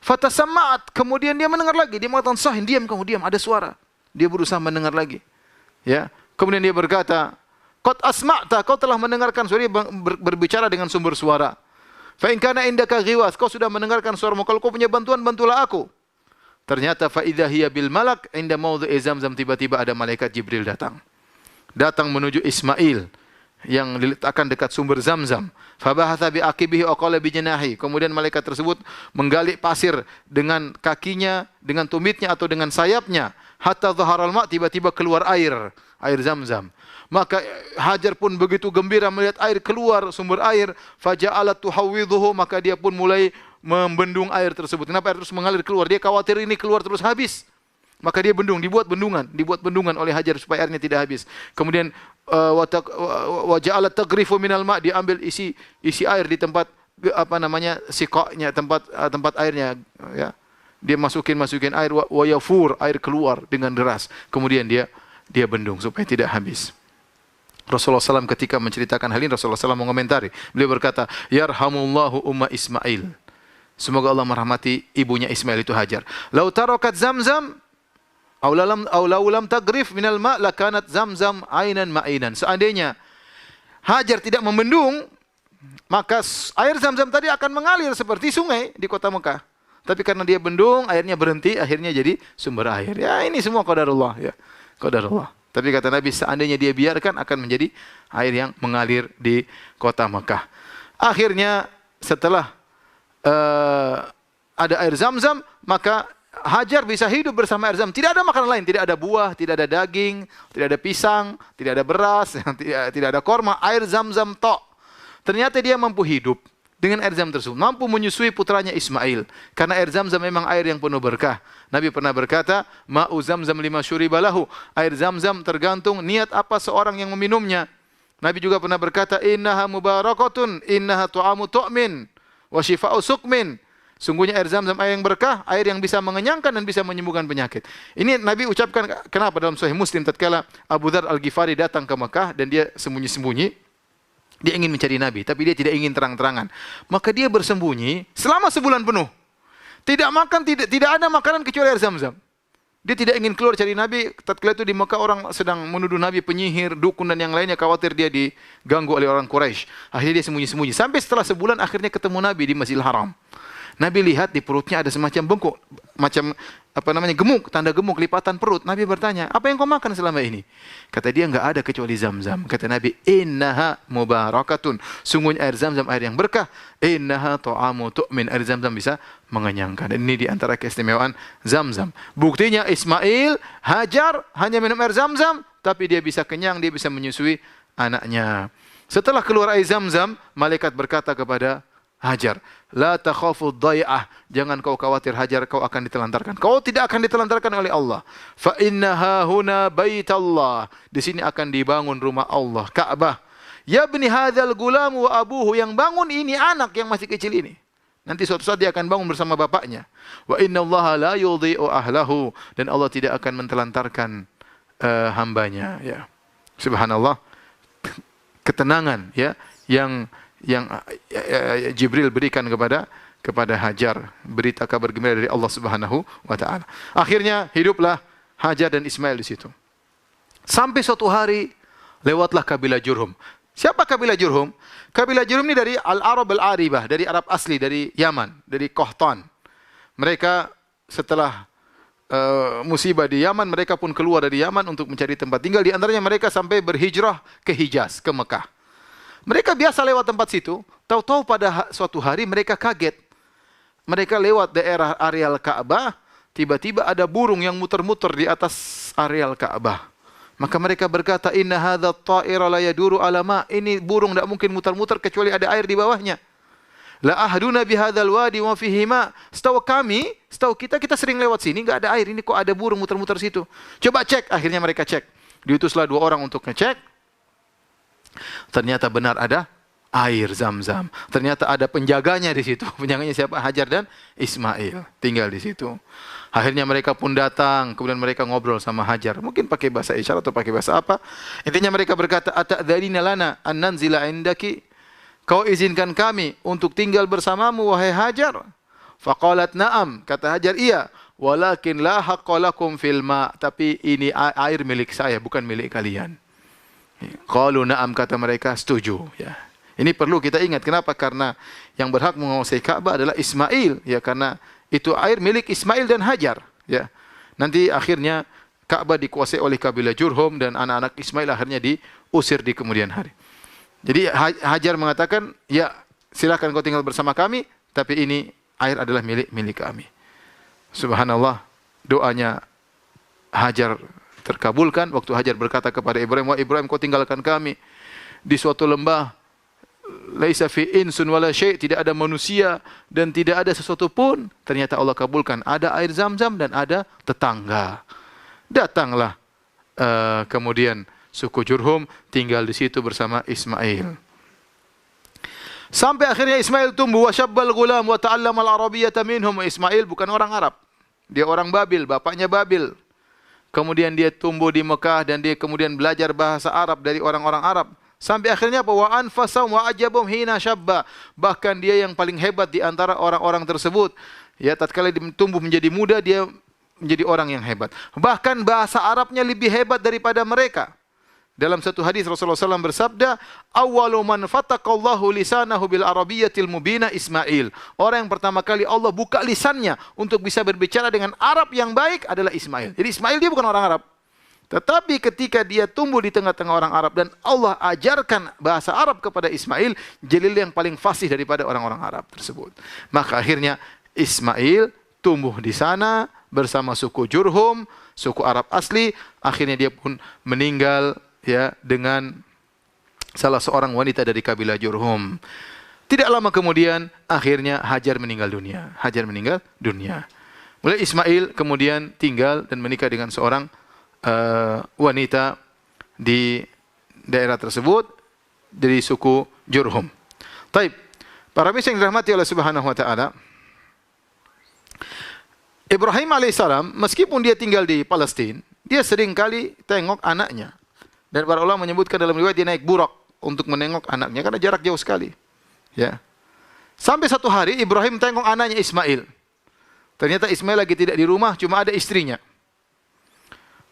Fatasamma'at, kemudian dia mendengar lagi. Dia mengatakan, "Sahin, diam kamu, diam, ada suara." Dia berusaha mendengar lagi. Ya, kemudian dia berkata, "Qad asma'ta, kau telah mendengarkan suara." Dia berbicara dengan sumber suara. "Fa in kana indaka ghiwas, kau sudah mendengarkan suaramu. Kalau kau punya bantuan, bantulah aku." Ternyata fa idza hiya bil malak inda maudhi'i Zamzam, tiba-tiba ada malaikat Jibril datang. Datang menuju Ismail yang diletakkan dekat sumber Zamzam. Fabahatha bi aqibihi wa qala bi janahi. Kemudian malaikat tersebut menggali pasir dengan kakinya, dengan tumitnya atau dengan sayapnya. Hatta dhaharal ma', tiba-tiba keluar air Zamzam. Maka Hajar pun begitu gembira melihat air keluar, sumber air. Faja'alat tuhawwidhuhu, maka dia pun mulai membendung air tersebut. Kenapa air terus mengalir keluar? Dia khawatir ini keluar terus habis. Maka dia dibuat bendungan oleh Hajar supaya airnya tidak habis. Kemudian wa ja'alat taghrifu minal ma', dia ambil isi air di tempat siqanya, tempat airnya, ya. Dia masukin air, wa yafur, air keluar dengan deras. Kemudian dia bendung supaya tidak habis. Rasulullah SAW ketika menceritakan hal ini, Rasulullah SAW mengomentari. Beliau berkata, "Yarhamullahu umma Ismail." Semoga Allah merahmati ibunya Ismail, itu Hajar. "Lau tarakat Zamzam aw lam tagrif minal ma' lakanat Zamzam ainan ma'inan." Seandainya Hajar tidak membendung, maka air Zamzam tadi akan mengalir seperti sungai di kota Mekah. Tapi karena dia bendung, airnya berhenti, akhirnya jadi sumber air. Ya, ini semua qadarullah, ya. Qadarullah. Tapi kata Nabi, seandainya dia biarkan, akan menjadi air yang mengalir di kota Mekah. Akhirnya setelah ada air Zamzam, maka Hajar bisa hidup bersama air Zamzam. Tidak ada makanan lain, tidak ada buah, tidak ada daging, tidak ada pisang, tidak ada beras, tidak ada korma, air Zamzam tok. Ternyata dia mampu hidup dengan air Zamzam tersebut, mampu menyusui putranya Ismail. Karena air Zamzam memang air yang penuh berkah. Nabi pernah berkata, "Ma'u Zamzam lima syuribalahu." Air Zamzam tergantung niat apa seorang yang meminumnya. Nabi juga pernah berkata, "Innaha mubarakatun, innaha tu'amu tu'min, wa shifa'u suqmin." Sungguhnya air Zamzam air yang berkah, air yang bisa mengenyangkan dan bisa menyembuhkan penyakit. Ini Nabi ucapkan kenapa dalam Sahih Muslim tatkala Abu Dzar Al-Ghifari datang ke Mekah dan dia sembunyi-sembunyi. Dia ingin mencari Nabi, tapi dia tidak ingin terang-terangan. Maka dia bersembunyi selama sebulan penuh. Tidak makan, tidak ada makanan kecuali air Zamzam. Dia tidak ingin keluar cari Nabi. Tatkala itu di Mekah orang sedang menuduh Nabi penyihir, dukun dan yang lainnya, khawatir dia diganggu oleh orang Quraisy. Akhirnya dia sembunyi-sembunyi. Sampai setelah sebulan akhirnya ketemu Nabi di Masjidil Haram. Nabi lihat di perutnya ada semacam bengkok, macam gemuk, tanda gemuk, lipatan perut. Nabi bertanya, "Apa yang kau makan selama ini?" Kata dia, "Enggak ada kecuali Zamzam." Kata Nabi, "Innaha mubarakatun." Sungguhnya air Zamzam air yang berkah. "Innaha ta'amu tu'min." Air Zamzam bisa mengenyangkan. Dan ini di antara keistimewaan Zamzam. Buktinya Ismail, Hajar hanya minum air Zamzam, tapi dia bisa kenyang, dia bisa menyusui anaknya. Setelah keluar air Zamzam, malaikat berkata kepada Hajar, "La takhafu dhai'ah." Jangan kau khawatir Hajar, kau akan ditelantarkan. Kau tidak akan ditelantarkan oleh Allah. Fa innaha huna baitallah. Di sini akan dibangun rumah Allah, Ka'bah, Ya bani hadzal gulam wa abuhu, yang bangun ini anak yang masih kecil ini. Nanti suatu saat dia akan bangun bersama bapaknya. Wa innallaha la yudhi'u ahlahu, dan Allah tidak akan mentelantarkan hambanya, ya. Subhanallah. Ketenangan, ya, yang Jibril berikan kepada Hajar, berita kabar gembira dari Allah Subhanahu wa taala. Akhirnya hiduplah Hajar dan Ismail di situ. Sampai suatu hari lewatlah kabilah Jurhum. Siapa kabilah Jurhum? Kabilah Jurhum ini dari Al-Arab Al-Aribah, dari Arab asli, dari Yaman, dari Qahtan. Mereka setelah musibah di Yaman, mereka pun keluar dari Yaman untuk mencari tempat tinggal. Di antaranya mereka sampai berhijrah ke Hijaz, ke Mekah. Mereka biasa lewat tempat situ, tahu-tahu pada suatu hari mereka kaget. Mereka lewat daerah areal Ka'bah, tiba-tiba ada burung yang muter-muter di atas areal Ka'bah. Maka mereka berkata, inna hadza at-ta'ira la yaduru ala ma. Ini burung tidak mungkin muter-muter kecuali ada air di bawahnya. La ahduna bi hadzal wadi wa fihi ma. Setahu kita sering lewat sini, enggak ada air. Ini kok ada burung muter-muter situ. Coba cek. Akhirnya mereka cek. Diutuslah 2 orang untuk ngecek. Ternyata benar ada air Zam-Zam. Ternyata ada penjaganya di situ. Penjaganya siapa? Hajar dan Ismail tinggal di situ. Akhirnya mereka pun datang, kemudian mereka ngobrol sama Hajar. Mungkin pakai bahasa isyarat atau pakai bahasa apa. Intinya mereka berkata, "Ata'dzalina lana an nanzila indaki?" Kau izinkan kami untuk tinggal bersamamu wahai Hajar? Faqalat na'am, kata Hajar, iya. Walakin la haqqa lakum fil ma, tapi ini air milik saya, bukan milik kalian. Qalu na'am, kata mereka, setuju, ya. Ini perlu kita ingat. Kenapa? Karena yang berhak menguasai Ka'bah adalah Ismail, ya, karena itu air milik Ismail dan Hajar, ya. Nanti akhirnya Ka'bah dikuasai oleh kabilah Jurhum dan anak-anak Ismail akhirnya diusir di kemudian hari. Jadi Hajar mengatakan, ya, silakan kau tinggal bersama kami, tapi ini air adalah milik kami. Subhanallah, doanya Hajar terkabulkan waktu Hajar berkata kepada Ibrahim, wah Ibrahim, kau tinggalkan kami di suatu lembah, laisa fi insun wala syai', tidak ada manusia dan tidak ada sesuatu pun. Ternyata Allah kabulkan, ada air Zam-Zam dan ada tetangga. Datanglah kemudian suku Jurhum tinggal di situ bersama Ismail. Sampai akhirnya Ismail tumbuh, wa syabbal ghulam wa ta'allama al-arabiyyata minhum. Ismail bukan orang Arab. Dia orang Babil, bapaknya Babil. Kemudian dia tumbuh di Mekah dan dia kemudian belajar bahasa Arab dari orang-orang Arab. Sampai akhirnya apa? Wa anfasahum wa ajabum hina syabba. Bahkan dia yang paling hebat di antara orang-orang tersebut. Ya, tatkala dia tumbuh menjadi muda, dia menjadi orang yang hebat. Bahkan bahasa Arabnya lebih hebat daripada mereka. Dalam satu hadis Rasulullah SAW bersabda, "Awwalu man fataqallahu lisanahu bil arabiyyatil mubina Ismail." Orang yang pertama kali Allah buka lisannya untuk bisa berbicara dengan Arab yang baik adalah Ismail. Jadi Ismail dia bukan orang Arab. Tetapi ketika dia tumbuh di tengah-tengah orang Arab dan Allah ajarkan bahasa Arab kepada Ismail, jalil yang paling fasih daripada orang-orang Arab tersebut. Maka akhirnya Ismail tumbuh di sana bersama suku Jurhum, suku Arab asli. Akhirnya dia pun meninggal, ya, dengan salah seorang wanita dari kabilah Jurhum. Tidak lama kemudian akhirnya Hajar meninggal dunia. Hajar meninggal dunia. Mulai Ismail kemudian tinggal dan menikah dengan seorang wanita di daerah tersebut dari suku Jurhum. Taib. Para misal yang dirahmati oleh Subhanahu wa taala, Ibrahim alaihissalam meskipun dia tinggal di Palestina, dia sering kali tengok anaknya. Dan para ulama menyebutkan dalam riwayat dia naik burak untuk menengok anaknya karena jarak jauh sekali. Ya. Sampai satu hari Ibrahim tengok anaknya Ismail. Ternyata Ismail lagi tidak di rumah, cuma ada istrinya.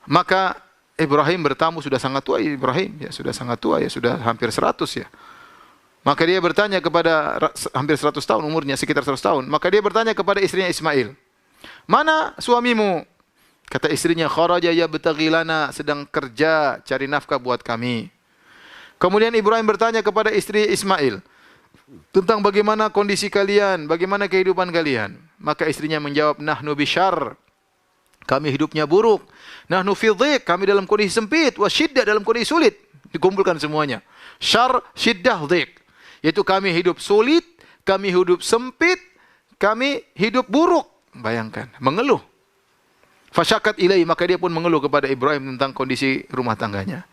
Maka Ibrahim bertamu, sudah sangat tua Ibrahim, ya sudah sangat tua, ya sudah hampir 100 ya. Maka dia bertanya kepada, hampir 100 tahun umurnya, sekitar 100 tahun. Maka dia bertanya kepada istrinya Ismail, "Mana suamimu?" Kata istrinya, "Kharaja yabtaghi lana," sedang kerja cari nafkah buat kami. Kemudian Ibrahim bertanya kepada istri Ismail tentang bagaimana kondisi kalian, bagaimana kehidupan kalian. Maka istrinya menjawab, "Nahnu bisyarr." Kami hidupnya buruk. Nahnu fi dhiq, kami dalam kondisi sempit, wa syiddah, dalam kondisi sulit. Dikumpulkan semuanya. Syarr, syiddah, dhiq. Yaitu kami hidup sulit, kami hidup sempit, kami hidup buruk. Bayangkan, mengeluh. Fasyakat ilai, maka dia pun mengeluh kepada Ibrahim tentang kondisi rumah tangganya.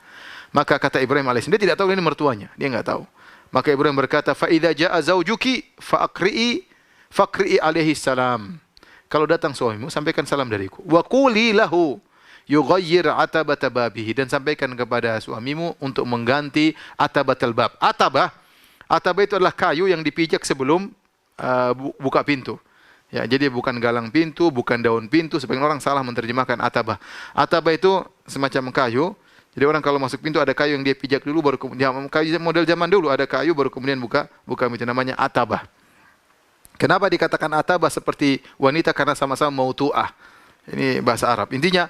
Maka kata Ibrahim alaihissalam, dia tidak tahu ini mertuanya, dia enggak tahu. Maka Ibrahim berkata, "Fa idza jaa zaujuki faqri'i alaihi salam." Kalau datang suamimu, sampaikan salam dariku. Wa quli lahu yughayyir atabata babihi, dan sampaikan kepada suamimu untuk mengganti atabatal bab. Atabah itu adalah kayu yang dipijak sebelum buka pintu. Ya, jadi bukan galang pintu, bukan daun pintu. Sebagian orang salah menerjemahkan atabah. Atabah itu semacam kayu. Jadi orang kalau masuk pintu ada kayu yang dia pijak dulu, baru kemudian kayu model zaman dulu ada kayu, baru kemudian buka pintu, namanya atabah. Kenapa dikatakan atabah seperti wanita? Karena sama-sama mautu'ah. Ini bahasa Arab. Intinya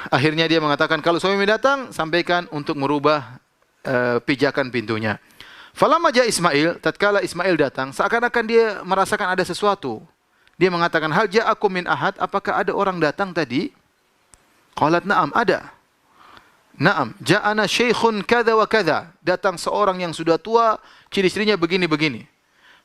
akhirnya dia mengatakan kalau suami datang sampaikan untuk merubah pijakan pintunya. Falamma ja Ismail, tatkala Ismail datang, seakan-akan dia merasakan ada sesuatu. Dia mengatakan, "Hal ja'akum min ahad?" Apakah ada orang datang tadi? Qalat, "Na'am, ada." "Na'am, ja'ana syaikhun kadza wa kadza." Datang seorang yang sudah tua, ciri-cirinya begini-begini.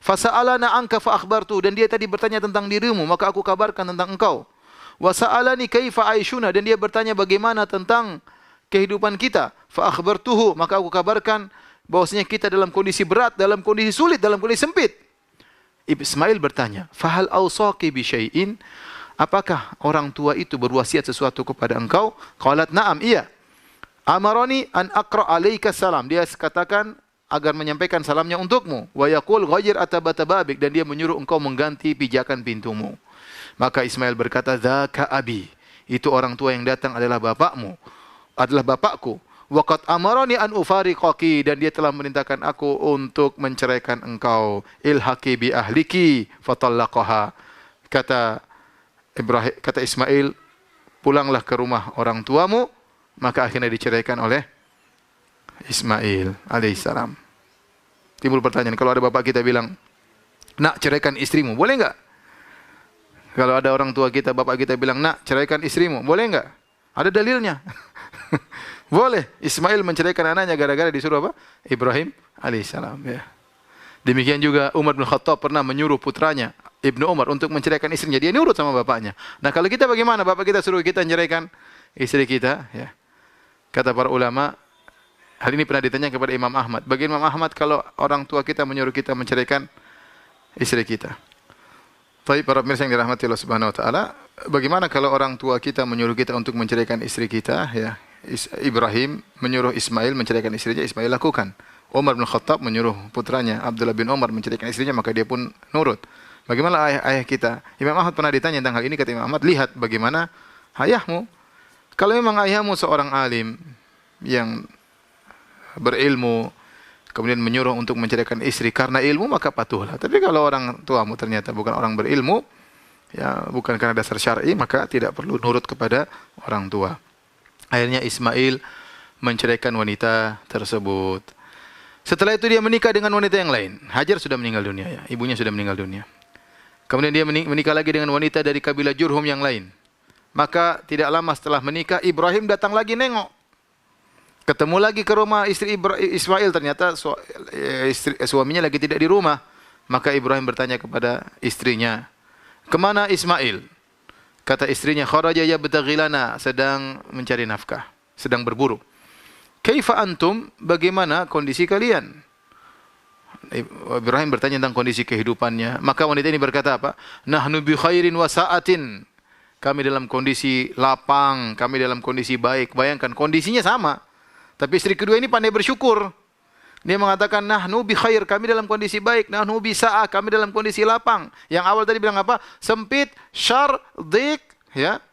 "Fasa'alana anka fa akhbartu." Dan dia tadi bertanya tentang dirimu, maka aku kabarkan tentang engkau. "Wa sa'alani kaifa aishuna." Dan dia bertanya bagaimana tentang kehidupan kita. Fa akhbartuhu, maka aku kabarkan bahwasanya kita dalam kondisi berat, dalam kondisi sulit, dalam kondisi sempit. Ismail bertanya, "Fahal awsaqi bi syai'in?" Apakah orang tua itu berwasiat sesuatu kepada engkau? Qalat, "Na'am, iya." "Amarani an aqra 'alaika salam." Dia katakan agar menyampaikan salamnya untukmu. "Wa yaqul ghayyir atabata babik." Dan dia menyuruh engkau mengganti pijakan pintumu. Maka Ismail berkata, "Dzaka abi." Itu orang tua yang datang adalah bapakmu, adalah bapakku. Waqad amarani an ufariqaki, dan dia telah memerintahkan aku untuk menceraikan engkau. Ilhaqi bi ahliki fatallaqaha. Kata Ismail, pulanglah ke rumah orang tuamu, maka akhirnya diceraikan oleh Ismail alaihissalam. Timbul pertanyaan, kalau ada bapak kita bilang, "Nak, ceraikan istrimu," boleh enggak? Kalau ada orang tua kita, bapak kita bilang, "Nak, ceraikan istrimu," boleh enggak? Ada dalilnya. Boleh. Ismail menceraikan anaknya gara-gara disuruh apa? Ibrahim alaihissalam. Ya. Demikian juga Umar bin Khattab pernah menyuruh putranya Ibnu Umar untuk menceraikan istrinya. Dia nurut sama bapaknya. Nah, kalau kita bagaimana? Bapak kita suruh kita menceraikan istri kita. Ya. Kata para ulama, hal ini pernah ditanya kepada Imam Ahmad. Bagi Imam Ahmad kalau orang tua kita menyuruh kita menceraikan istri kita. Tapi para pemirsa yang dirahmati Allah Subhanahu Wa Taala, bagaimana kalau orang tua kita menyuruh kita untuk menceraikan istri kita? Ya. Ibrahim menyuruh Ismail menceraikan istrinya, Ismail lakukan. Umar bin Khattab menyuruh putranya Abdullah bin Umar menceraikan istrinya, maka dia pun nurut. Bagaimana ayah kita? Imam Ahmad pernah ditanya tentang hal ini, kata Imam Ahmad, "Lihat bagaimana ayahmu. Kalau memang ayahmu seorang alim yang berilmu, kemudian menyuruh untuk menceraikan istri karena ilmu, maka patuhlah. Tapi kalau orang tuamu ternyata bukan orang berilmu, ya bukan karena dasar syar'i, maka tidak perlu nurut kepada orang tua." Akhirnya Ismail menceraikan wanita tersebut. Setelah itu dia menikah dengan wanita yang lain. Hajar sudah meninggal dunia, ya. Ibunya sudah meninggal dunia. Kemudian dia menikah lagi dengan wanita dari kabilah Jurhum yang lain. Maka tidak lama setelah menikah, Ibrahim datang lagi nengok. Ketemu lagi ke rumah istri Ismail, ternyata suaminya lagi tidak di rumah. Maka Ibrahim bertanya kepada istrinya, "Kemana Ismail?" Kata istrinya, "Kharaja yabtaghi lana," sedang mencari nafkah, sedang berburu. "Kaifa antum?" Bagaimana kondisi kalian? Ibrahim bertanya tentang kondisi kehidupannya. Maka wanita ini berkata apa? "Nahnu bi khairin wa sa'atin." Kami dalam kondisi lapang, kami dalam kondisi baik. Bayangkan kondisinya sama. Tapi istri kedua ini pandai bersyukur. Dia mengatakan, "Nahnu bi khair," kami dalam kondisi baik. "Nahnu bi sa'ah," kami dalam kondisi lapang. Yang awal tadi bilang apa? Sempit, syar, dhiq, ya.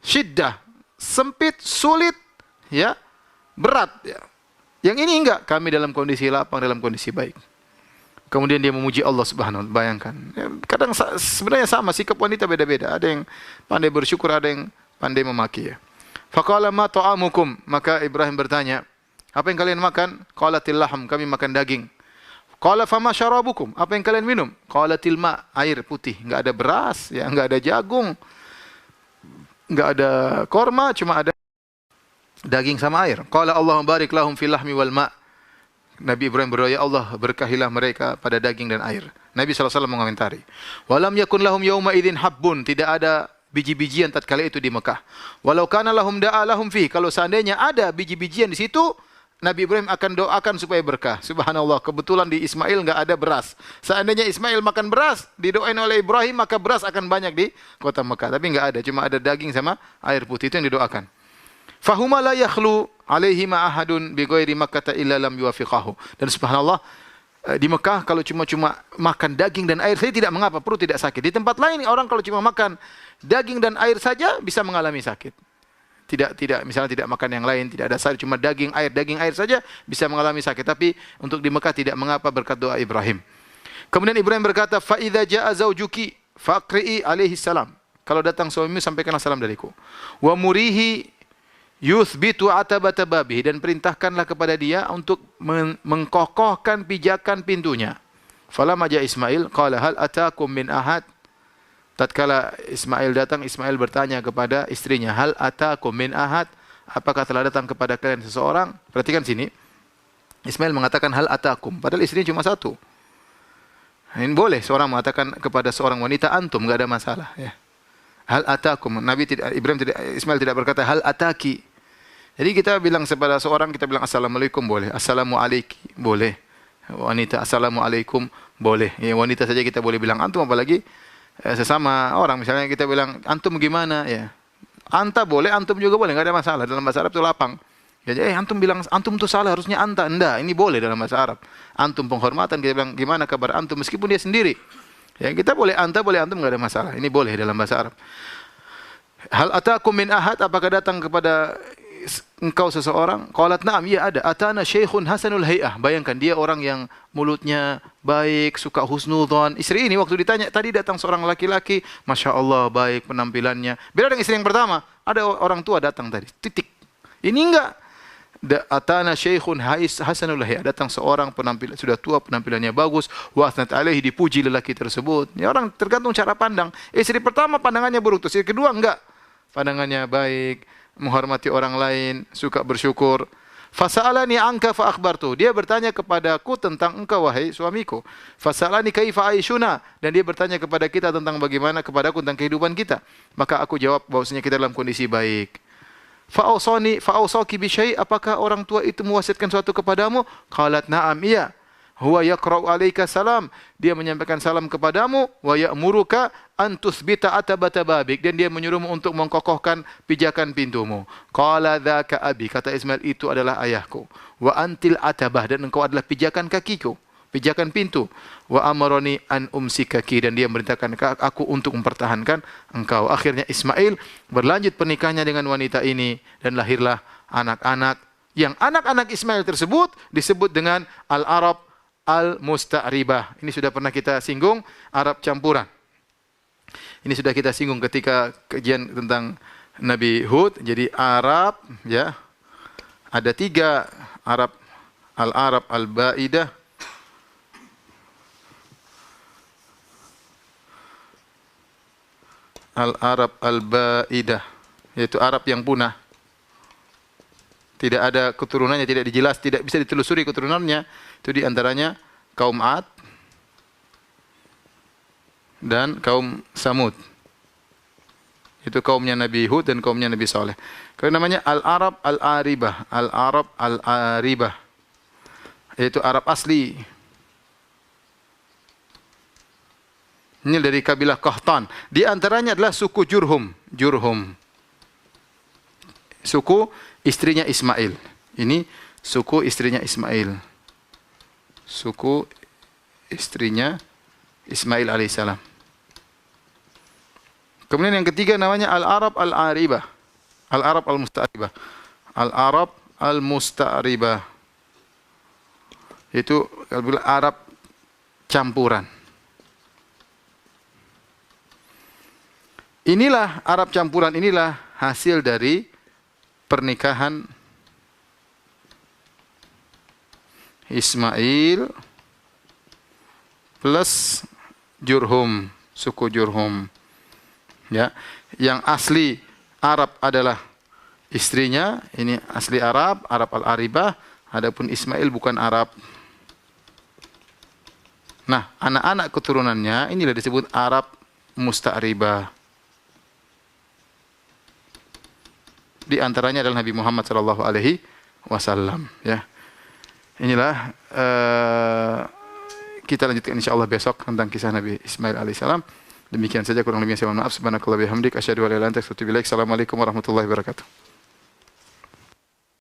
Syiddah, sempit, sulit, ya. Berat, ya. Yang ini enggak, kami dalam kondisi lapang, dalam kondisi baik. Kemudian dia memuji Allah Subhanahu wa taala. Bayangkan. Ya, kadang sebenarnya sama, sikap wanita beda-beda. Ada yang pandai bersyukur, ada yang pandai memaki, ya. Faqala ma ta'amukum, maka Ibrahim bertanya, "Apa yang kalian makan?" Qalatil lahm, kami makan daging. Qala fama syarabukum, apa yang kalian minum? Qalatil ma, air putih, enggak ada beras, ya, enggak ada jagung, enggak ada korma, cuma ada daging sama air. Qala Allahumma barik lahum fil lahmi wal ma. Nabi Ibrahim berdoa, "Ya Allah, berkahilah mereka pada daging dan air." Nabi SAW mengomentari, "Walam yakun lahum yawma idzin habbun," tidak ada biji-bijian tatkala itu di Mekah. Walau kana lahum da'a lahum fi, kalau seandainya ada biji-bijian di situ, Nabi Ibrahim akan doakan supaya berkah. Subhanallah, kebetulan di Ismail enggak ada beras. Seandainya Ismail makan beras, didoain oleh Ibrahim, maka beras akan banyak di kota Mekah. Tapi enggak ada, cuma ada daging sama air putih, itu yang didoakan. Fahuma la yakhlu alaihima ahadun bi ghairi Makkah illa lam yuwafiqahu. Dan subhanallah, di Mekah kalau cuma makan daging dan air saja tidak mengapa, perut tidak sakit. Di tempat lain orang kalau cuma makan daging dan air saja bisa mengalami sakit. Misalnya tidak makan yang lain, tidak ada sayur, cuma daging air saja bisa mengalami sakit. Tapi untuk di Mekah tidak mengapa berkat doa Ibrahim. Kemudian Ibrahim berkata, fa idza jaa zaujuki faqri'i alaihi salam. Kalau datang suamimu sampaikanlah salam dariku. Wa murihi yuthbitu atabata babihi, dan perintahkanlah kepada dia untuk mengkokohkan pijakan pintunya. Falamma jaa Ismail qala hal atakum min ahad. Tatkala Ismail datang, Ismail bertanya kepada istrinya, hal atakum min ahad, apakah telah datang kepada kalian seseorang? Perhatikan sini. Ismail mengatakan hal atakum, padahal istrinya cuma satu. Ini boleh seorang mengatakan kepada seorang wanita antum, enggak ada masalah, ya. Hal atakum. Ismail tidak berkata hal ataki. Jadi kita bilang kepada seorang, kita bilang assalamualaikum boleh, assalamualaikum boleh. Wanita assalamualaikum boleh. Ya, wanita saja kita boleh bilang antum, apalagi sesama orang. Misalnya kita bilang antum gimana, ya. Anta boleh, antum juga boleh, enggak ada masalah. Dalam bahasa Arab itu lapang. Jadi antum bilang antum itu salah, harusnya anta. Enggak, ini boleh dalam bahasa Arab. Antum penghormatan, kita bilang gimana kabar antum meskipun dia sendiri. Ya, kita boleh anta, boleh antum, enggak ada masalah. Ini boleh dalam bahasa Arab. Hal atakum min ahad, apakah datang kepada engkau seseorang? Qalat na'am, ya ada. Atana syekhun hasanul hay'ah. Bayangkan dia orang yang mulutnya baik, suka husnudzon. Istri ini waktu ditanya, tadi datang seorang laki-laki, Masya Allah baik penampilannya. Beda dengan istri yang pertama, ada orang tua datang tadi, titik. Ini enggak. Atana syekhun hasanul hay'ah. Datang seorang penampilan sudah tua, penampilannya bagus. Wa athnat alaihi, dipuji lelaki tersebut. Ya, orang tergantung cara pandang. Istri pertama pandangannya buruk, terus istri kedua enggak. Pandangannya baik, menghormati orang lain, suka bersyukur. Fasa'alani anka fa akhbartu. Dia bertanya kepadaku tentang engkau wahai suamiku. Fasa'alani kaifa aishuna, dan dia bertanya kepada kita tentang bagaimana kepadaku tentang kehidupan kita. Maka aku jawab bahwasanya kita dalam kondisi baik. Fa'awsaki bi syai', apakah orang tua itu mewasiatkan sesuatu kepadamu? Qalat na'am, iya. Huwa yaqra'u 'alaika salam, dia menyampaikan salam kepadamu, wa ya'muruka an tuthbita atabata babik, dan dia menyuruhmu untuk mengkokohkan pijakan pintumu. Qala dzaka abi, kata Ismail, itu adalah ayahku. Wa antil atabah, dan engkau adalah pijakan kakiku, pijakan pintu. Wa amaroni an umsikaki, dan dia memerintahkan aku untuk mempertahankan engkau. Akhirnya Ismail berlanjut pernikahannya dengan wanita ini, dan lahirlah anak-anak, yang anak-anak Ismail tersebut disebut dengan al-Arab al-Musta'ribah. Ini sudah pernah kita singgung, Arab campuran. Ini sudah kita singgung ketika kajian tentang Nabi Hud. Jadi Arab, ya, ada 3 Arab: al-Arab al-Ba'idah, al-Arab al-Ba'idah, yaitu Arab yang punah. Tidak ada keturunannya, tidak dijelas, tidak bisa ditelusuri keturunannya. Itu diantaranya kaum Ad dan kaum Samud. Itu kaumnya Nabi Hud dan kaumnya Nabi Saleh. Kalau namanya Al-Arab Al-Aribah, Al-Arab Al-Aribah, yaitu Arab asli. Ini dari kabilah Qahtan. Di antaranya adalah suku Jurhum. Jurhum, suku istrinya Ismail. Ini suku istrinya Ismail. Suku istrinya Ismail alaihissalam. Kemudian yang ketiga namanya Al-Arab Al-Aribah. Al-Arab Al-Musta'ribah. Al-Arab Al-Musta'ribah. Itu Arab campuran. Inilah Arab campuran, inilah hasil dari pernikahan Ismail plus Jurhum, suku Jurhum. Ya, yang asli Arab adalah istrinya, ini asli Arab, Arab Al-Aribah, adapun Ismail bukan Arab. Nah, anak-anak keturunannya inilah disebut Arab Musta'ribah. di antaranya adalah Nabi Muhammad sallallahu alaihi wasallam, ya. Inilah kita lanjutkan insyaallah besok tentang kisah Nabi Ismail alaihissalam. Demikian saja, kurang lebihnya saya mohon maaf. Subhanakallah bihamdik asyhadu an la ilaha illa anta astaghfiruka wa atubu ilaik. Assalamualaikum warahmatullahi wabarakatuh.